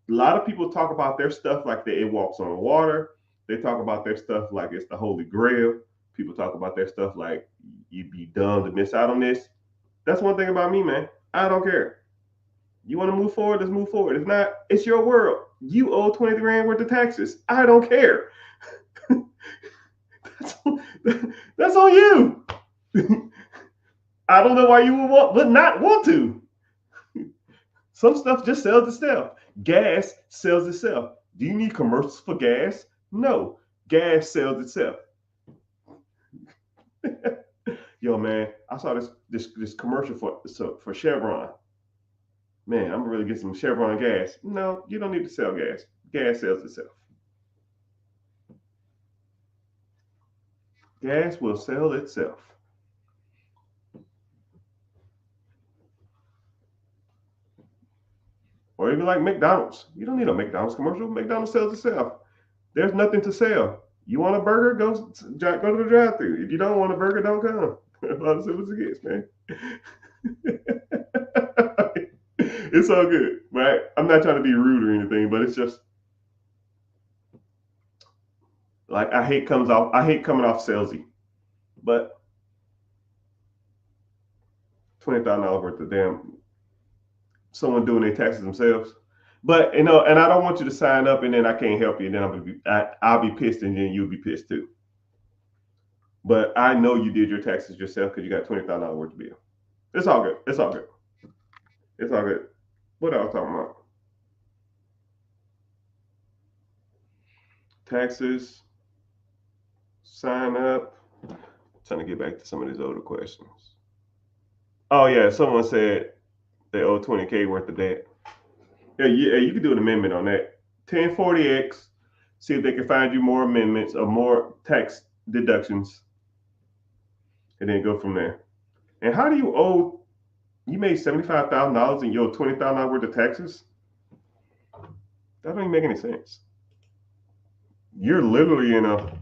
A lot of people talk about their stuff like it walks on water. They talk about their stuff like it's the Holy Grail. People talk about their stuff like you'd be dumb to miss out on this. That's one thing about me, man. I don't care. You want to move forward? Let's move forward. If not, it's your world. You owe 20 grand worth of taxes. I don't care. That's on you. I don't know why you would not want to. Some stuff just sells itself. Gas sells itself. Do you need commercials for gas? No. Gas sells itself. Yo, man, I saw this commercial for Chevron. Man, I'm gonna really get some Chevron gas. No, you don't need to sell gas. Gas sells itself. Gas will sell itself. Or even like McDonald's. You don't need a McDonald's commercial. McDonald's sells itself. There's nothing to sell. You want a burger? Go to the drive-thru. If you don't want a burger, don't come. That's simple as it gets, man. It's all good, right? I'm not trying to be rude or anything, but it's just like I hate coming off salesy, but $20,000 worth of damn someone doing their taxes themselves. But and I don't want you to sign up and then I can't help you, and then I'll be pissed, and then you'll be pissed too. But I know you did your taxes yourself because you got $20,000 worth of bill. It's all good. It's all good. It's all good. What else talking about? Taxes. Sign up. I'm trying to get back to some of these older questions. Oh yeah, someone said they owe 20K worth of debt. Yeah, you can do an amendment on that. 1040X. See if they can find you more amendments or more tax deductions, and then go from there. And how do you owe? You made $75,000 and you owe $20,000 worth of taxes. That don't even make any sense. You're literally in a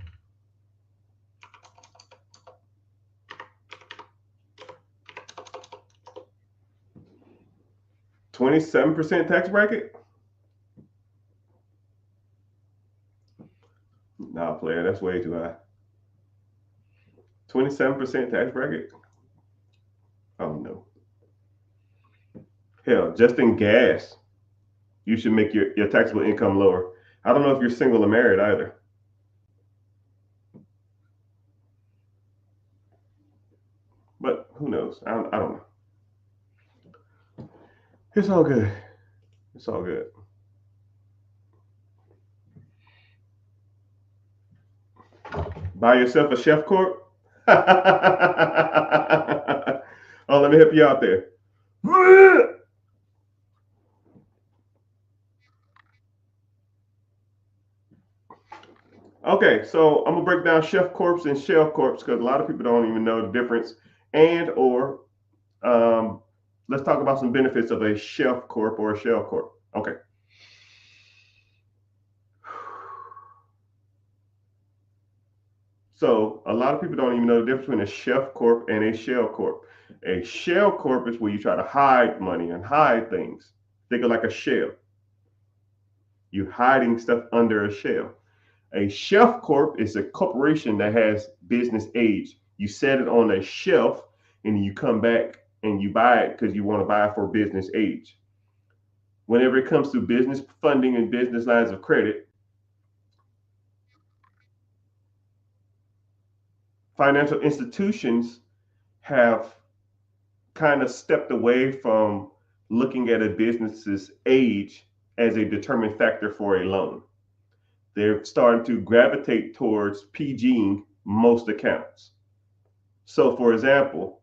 27% tax bracket. Nah, player, that's way too high. 27% tax bracket. Oh no. Hell, just in gas, you should make your taxable income lower. I don't know if you're single or married either. But who knows? I don't know. It's all good. It's all good. Buy yourself a chef corp. Oh, let me help you out there. Okay, so I'm gonna break down chef corps and shell corps because a lot of people don't even know the difference. And or um, let's talk about some benefits of a chef corp or a shell corp. Okay. So a lot of people don't even know the difference between a chef corp and a shell corp. A shell corp is where you try to hide money and hide things. Think of like a shell. You're hiding stuff under a shell. A shelf corp is a corporation that has business age. You set it on a shelf and you come back and you buy it because you want to buy it for business age. Whenever it comes to business funding and business lines of credit, financial institutions have kind of stepped away from looking at a business's age as a determined factor for a loan. They're starting to gravitate towards PGing most accounts. So, for example,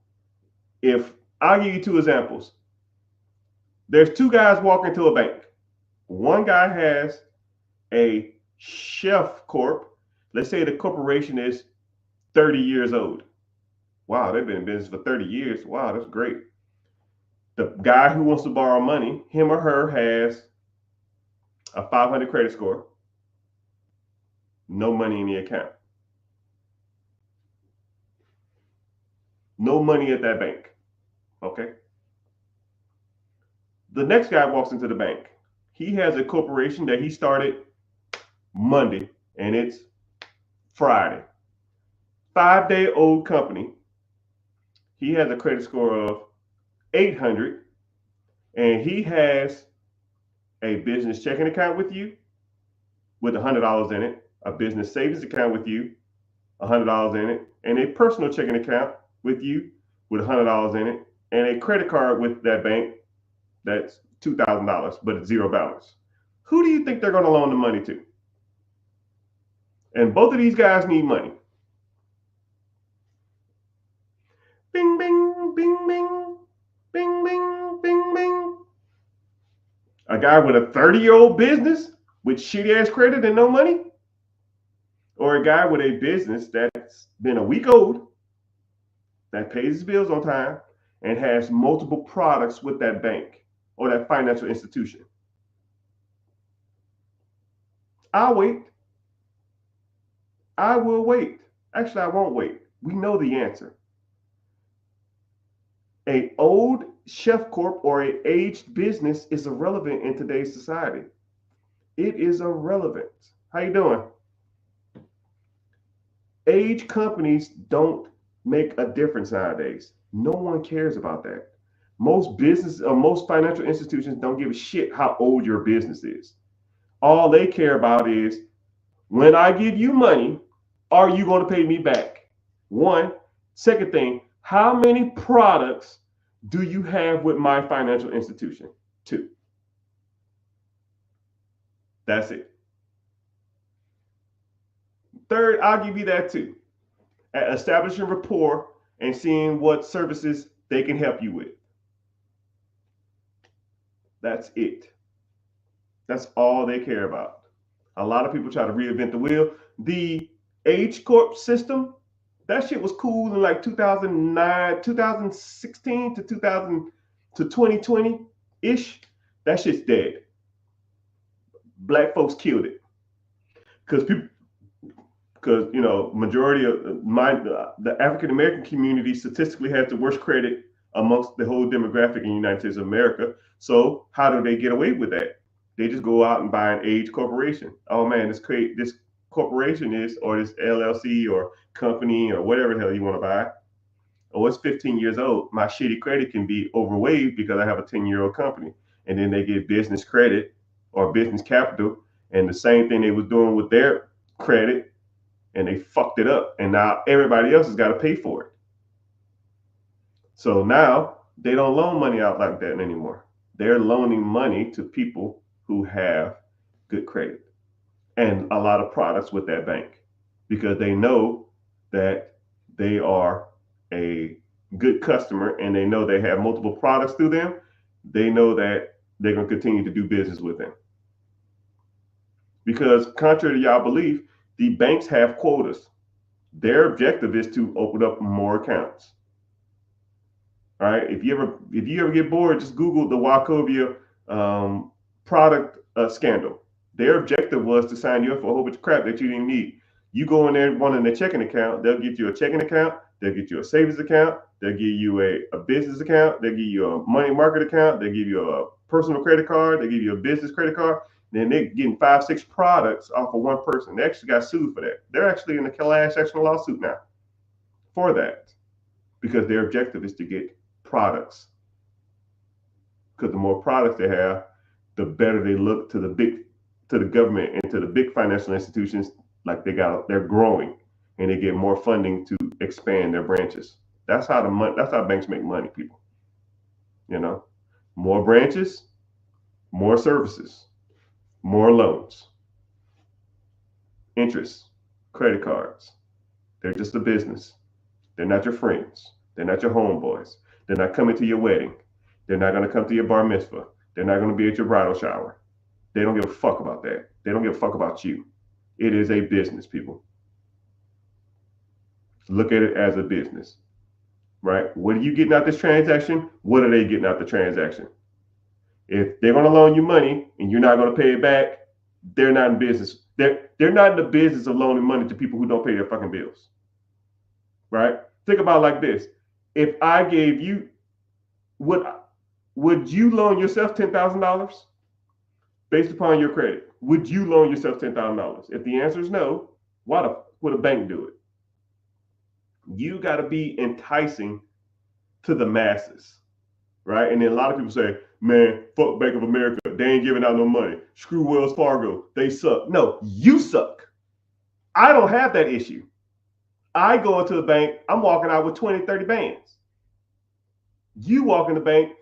if I'll give you two examples, there's two guys walking to a bank. One guy has a chef corp. Let's say the corporation is 30 years old. Wow, they've been in business for 30 years. Wow, that's great. The guy who wants to borrow money, him or her has a 500 credit score, no money in the account, no money at that bank. Okay. The next guy walks into the bank. He has a corporation that he started Monday and it's Friday. 5-day old company. He has a credit score of 800 and he has a business checking account with you with $100 in it, a business savings account with you, $100 in it, and a personal checking account with you with $100 in it, and a credit card with that bank that's $2,000, but it's zero balance. Who do you think they're going to loan the money to? And both of these guys need money. Bing, bing, bing, bing, bing, bing, bing, bing. A guy with a 30-year-old business with shitty ass credit and no money? Or a guy with a business that's been a week old, that pays his bills on time, and has multiple products with that bank or that financial institution? I'll wait. I will wait. Actually, I won't wait. We know the answer. A old chef corp or a aged business is irrelevant in today's society. It is irrelevant. How you doing? Age companies don't make a difference nowadays. No one cares about that. Most business or most financial institutions don't give a shit how old your business is. All they care about is when I give you money, are you going to pay me back? One. Second thing, how many products do you have with my financial institution? Two. That's it. Third, I'll give you that too. At establishing rapport and seeing what services they can help you with. That's it. That's all they care about. A lot of people try to reinvent the wheel. The Age Corp system, that shit was cool in like 2009, 2016 to 2000 to 2020 ish. That shit's dead. Black folks killed it because people, because majority of the African American community statistically has the worst credit amongst the whole demographic in the United States of America. So how do they get away with that? They just go out and buy an age corporation. Oh man, this corporation is, or this LLC or company or whatever the hell you want to buy. Oh, it's 15 years old. My shitty credit can be overwaived because I have a 10-year-old company. And then they get business credit or business capital. And the same thing they was doing with their credit, and they fucked it up. And now everybody else has got to pay for it. So now they don't loan money out like that anymore. They're loaning money to people who have good credit and a lot of products with that bank because they know that they are a good customer and they know they have multiple products through them. They know that they're going to continue to do business with them. Because contrary to y'all belief, the banks have quotas. Their objective is to open up more accounts. All right. If you ever get bored, just Google the Wachovia product scandal. Their objective was to sign you up for a whole bunch of crap that you didn't need. You go in there wanting a checking account, they'll get you a checking account, they'll get you a savings account, they'll give you a business account, they'll give you a money market account, they'll give you a personal credit card, they'll give you a business credit card. Then they're getting 5-6 products off of one person. They actually got sued for that. They're actually in a class action lawsuit now for that because their objective is to get products. Because the more products they have, the better they look to the government and to the big financial institutions. Like they're growing and they get more funding to expand their branches. That's how banks make money, people. More branches, more services, more loans, interest, credit cards. They're just a business. They're not your friends. They're not your homeboys. They're not coming to your wedding. They're not going to come to your bar mitzvah. They're not going to be at your bridal shower. They don't give a fuck about that. They don't give a fuck about you. It is a business, people. Look at it as a business, right? What are you getting out this transaction? What are they getting out the transaction? If they're going to loan you money and you're not going to pay it back, they're not in business. They're not in the business of loaning money to people who don't pay their fucking bills, right? Think about it like this. If I gave you, would you loan yourself $10,000 based upon your credit? Would you loan yourself $10,000? If the answer is no, why would a bank do it? You got to be enticing to the masses, right? And then a lot of people say, man, fuck Bank of America. They ain't giving out no money. Screw Wells Fargo. They suck. No, you suck. I don't have that issue. I go into the bank, I'm walking out with 20, 30 bands. You walk in the bank,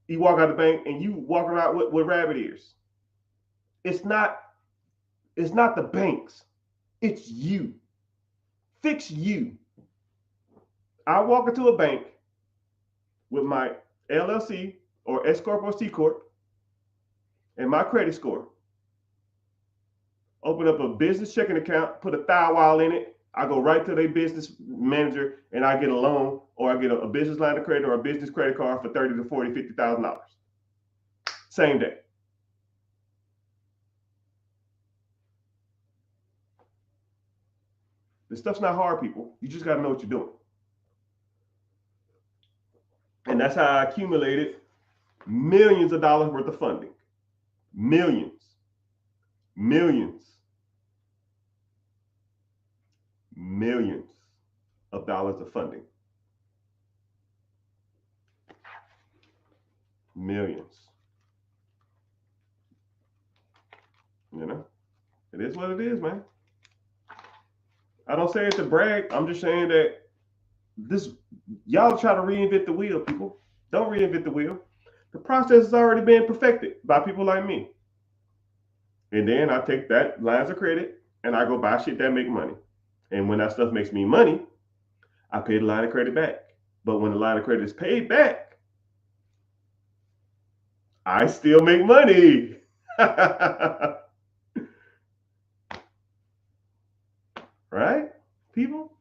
you walk out the bank, and you walking out with rabbit ears. It's not the banks. It's you. Fix you. I walk into a bank with my LLC or S Corp or C Corp and my credit score. Open up a business checking account, put a Thou in it. I go right to their business manager and I get a loan or I get a business line of credit or a business credit card for $30,000 to $40,000, $50,000. Same day. This stuff's not hard, people. You just got to know what you're doing. And that's how I accumulated millions of dollars worth of funding. Millions of dollars of funding. Millions. It is what it is, man. I don't say it to brag. I'm just saying that y'all try to reinvent the wheel, people. Don't reinvent the wheel. The process has already been perfected by people like me. And then I take that lines of credit and I go buy shit that make money. And when that stuff makes me money, I pay the line of credit back. But when the line of credit is paid back, I still make money. Right? people.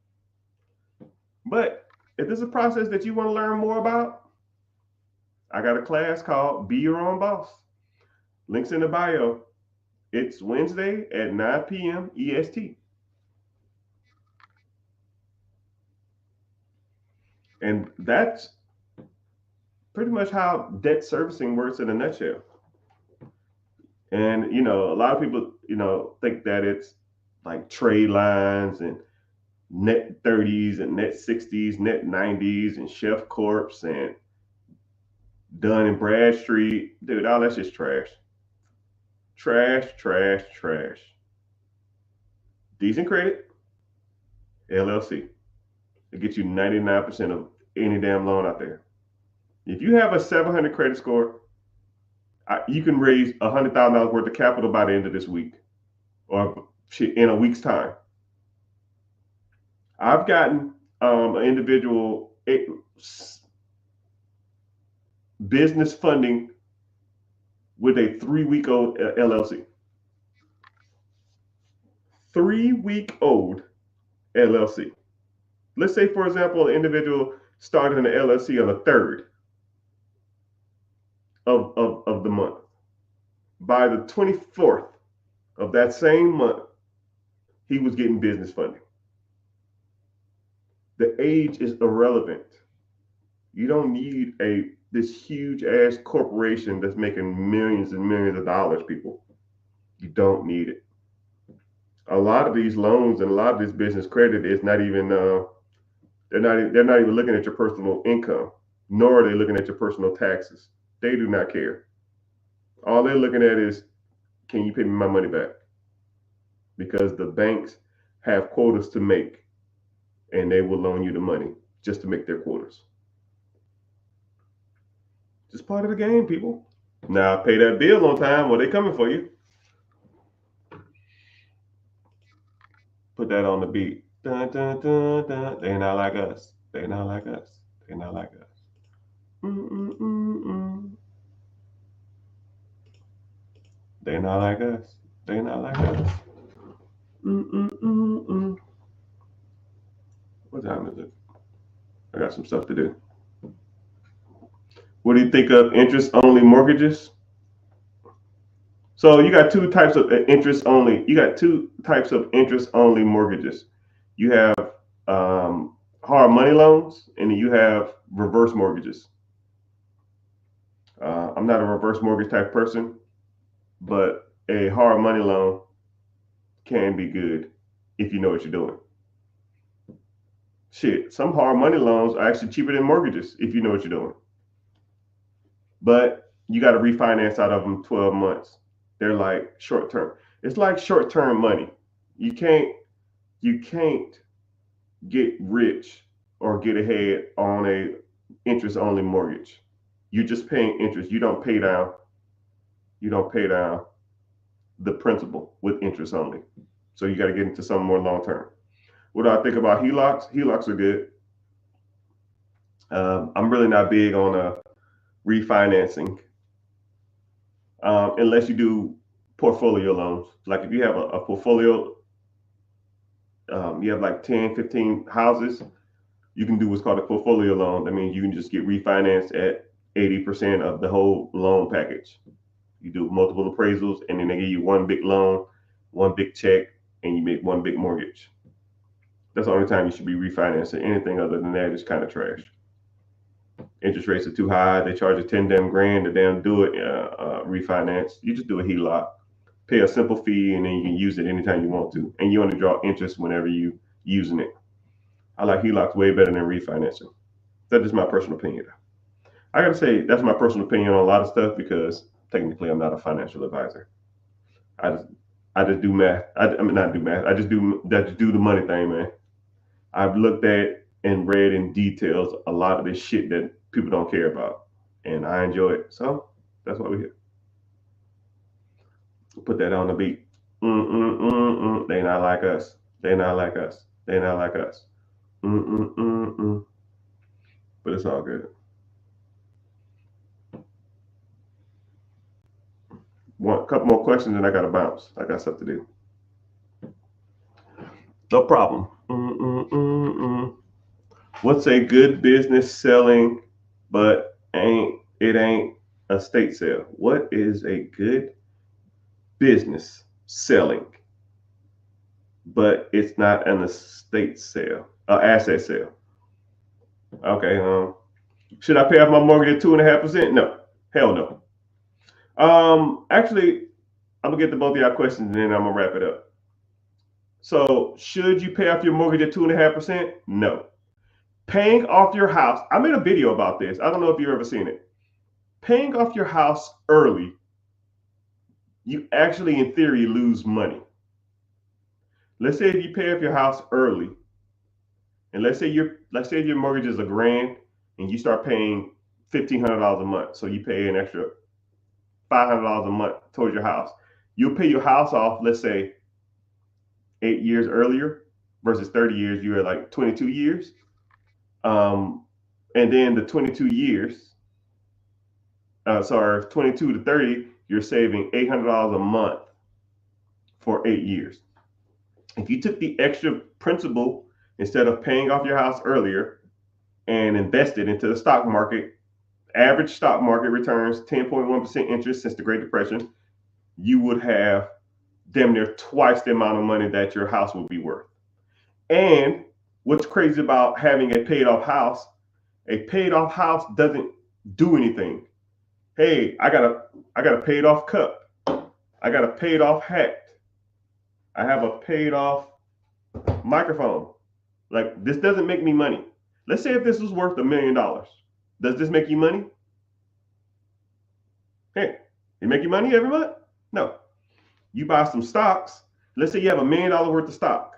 But if this is a process that you want to learn more about, I got a class called Be Your Own Boss. Links in the bio. It's Wednesday at 9 p.m. EST. And that's pretty much how debt servicing works in a nutshell. And a lot of people, think that it's like trade lines and net 30s and net 60s, net 90s, and Chef Corps and Dun and Bradstreet. Dude, all that's just trash. Trash, trash, trash. Decent credit, LLC. It gets you 99% of any damn loan out there. If you have a 700 credit score, you can raise $100,000 worth of capital by the end of this week or in a week's time. I've gotten an individual business funding with a 3-week-old LLC. 3-week-old LLC. Let's say, for example, an individual started an LLC on the 3rd of the month. By the 24th of that same month, he was getting business funding. The age is irrelevant. You don't need this huge ass corporation that's making millions and millions of dollars, people. You don't need it. A lot of these loans and a lot of this business credit is not even they're not even looking at your personal income, nor are they looking at your personal taxes. They do not care. All they're looking at is, can you pay me my money back? Because the banks have quotas to make, and they will loan you the money just to make their quotas. Just part of the game, people. Now pay that bill on time or they coming for you. Put that on the beat. Dun, dun, dun, dun. They not like us. They not like us. They not like us. Mm-mm-mm-mm. They not like us. They not like us. Mm-mm-mm-mm. What time is it? I got some stuff to do. What do you think of interest-only mortgages? So you got two types of interest-only. You got two types of interest-only mortgages. You have hard money loans, and then you have reverse mortgages. I'm not a reverse mortgage type person, but a hard money loan can be good if you know what you're doing. Shit, some hard money loans are actually cheaper than mortgages if you know what you're doing. But you got to refinance out of them 12 months. They're like short term. It's like short term money. You can't get rich or get ahead on a interest only mortgage. You're just paying interest. You don't pay down the principal with interest only. So you got to get into something more long term. What do I think about HELOCs? HELOCs are good. I'm really not big on refinancing unless you do portfolio loans. Like if you have a portfolio, you have like 10, 15 houses, you can do what's called a portfolio loan. That means you can just get refinanced at 80% of the whole loan package. You do multiple appraisals, and then they give you one big loan, one big check, and you make one big mortgage. That's the only time you should be refinancing. Anything other than that is kind of trash. Interest rates are too high. They charge you 10 damn grand to damn do it refinance. You just do a HELOC, pay a simple fee, and then you can use it anytime you want to. And you only draw interest whenever you using it. I like HELOCs way better than refinancing. That's just my personal opinion. I gotta say that's my personal opinion on a lot of stuff because technically I'm not a financial advisor. I just do math. I mean not do math. I just do the money thing, man. I've looked at and read in details a lot of this shit that people don't care about, and I enjoy it. So that's why we're here. Put that on the beat. They not like us. They not like us. They not like us. But it's all good. One couple more questions and I gotta bounce. I got stuff to do. No problem. What's a good business selling, but ain't a state sale? What is a good business selling, but it's not an estate sale, asset sale? Okay. Should I pay off my mortgage at 2.5%? No. Hell no. Actually, I'm gonna get to both of y'all questions and then I'm gonna wrap it up. So, should you pay off your mortgage at 2.5%? No. Paying off your house. I made a video about this. I don't know if you've ever seen it. Paying off your house early, you actually, in theory, lose money. Let's say if you pay off your house early, and let's say your mortgage is $1,000, and you start paying $1,500 a month, so you pay an extra $500 a month towards your house. You'll pay your house off, let's say, 8 years earlier versus 30 years. You're at like 22 years. And then the 22 years, 22 to 30, you're saving $800 a month for 8 years. If you took the extra principal instead of paying off your house earlier and invested into the stock market, average stock market returns 10.1% interest since the Great Depression, you would have damn near twice the amount of money that your house would be worth. And what's crazy about having a paid off house doesn't do anything. Hey, I got a paid off cup. I got a paid off hat. I have a paid off microphone. Like, this doesn't make me money. Let's say if this was worth $1 million. Does this make you money? Hey, it make you money every month? No. You buy some stocks. Let's say you have $1 million worth of stock.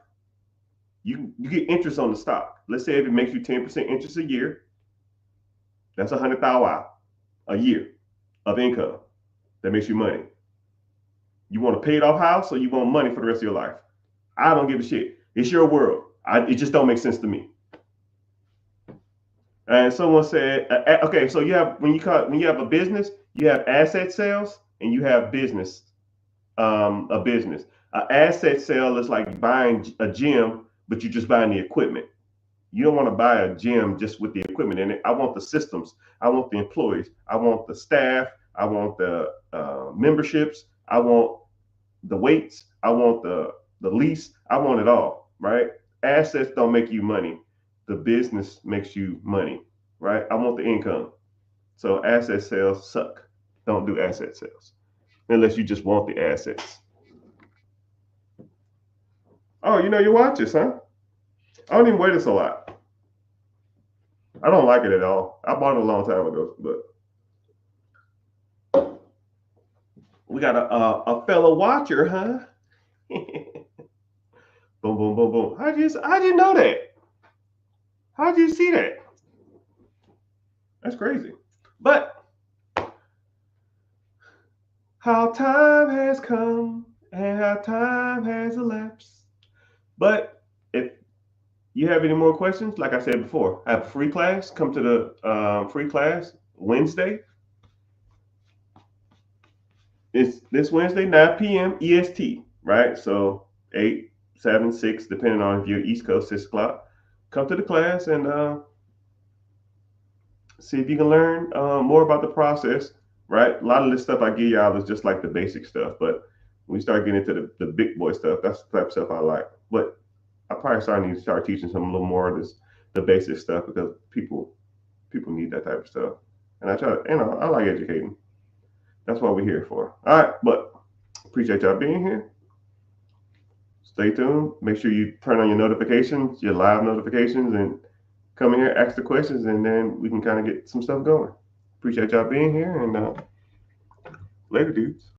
You get interest on the stock. Let's say if it makes you 10% interest a year, that's $100,000 a year of income. That makes you money. You want a paid off house or you want money for the rest of your life? I don't give a shit. It's your world. It just don't make sense to me. And someone said, okay, so you have when you have a business, you have asset sales and you have business. A business. An asset sale is like buying a gym, but you're just buying the equipment. You don't want to buy a gym just with the equipment in it. I want the systems. I want the employees. I want the staff. I want the memberships. I want the weights. I want the lease. I want it all, right? Assets don't make you money. The business makes you money, right? I want the income. So asset sales suck. Don't do asset sales unless you just want the assets. Oh, you know your watches, huh? I don't even wear this a lot. I don't like it at all. I bought it a long time ago, but we got a fellow watcher, huh? Boom, boom, boom, boom. How'd you know that? How'd you see that? That's crazy. But how time has come and how time has elapsed. But if you have any more questions, like I said before, I have a free class. Come to the free class Wednesday. It's this Wednesday, 9 p.m. EST, right? So 8, 7, 6, depending on if you're East Coast, 6 o'clock. Come to the class and see if you can learn more about the process, right? A lot of this stuff I give y'all is just like the basic stuff, but when we start getting into the big boy stuff, that's the type of stuff I like. But I probably need to start teaching some a little more of this, the basic stuff, because people need that type of stuff. And I try to, I like educating. That's what we're here for. All right, but appreciate y'all being here. Stay tuned. Make sure you turn on your notifications, your live notifications, and come in here, ask the questions, and then we can kind of get some stuff going. Appreciate y'all being here, and later, dudes.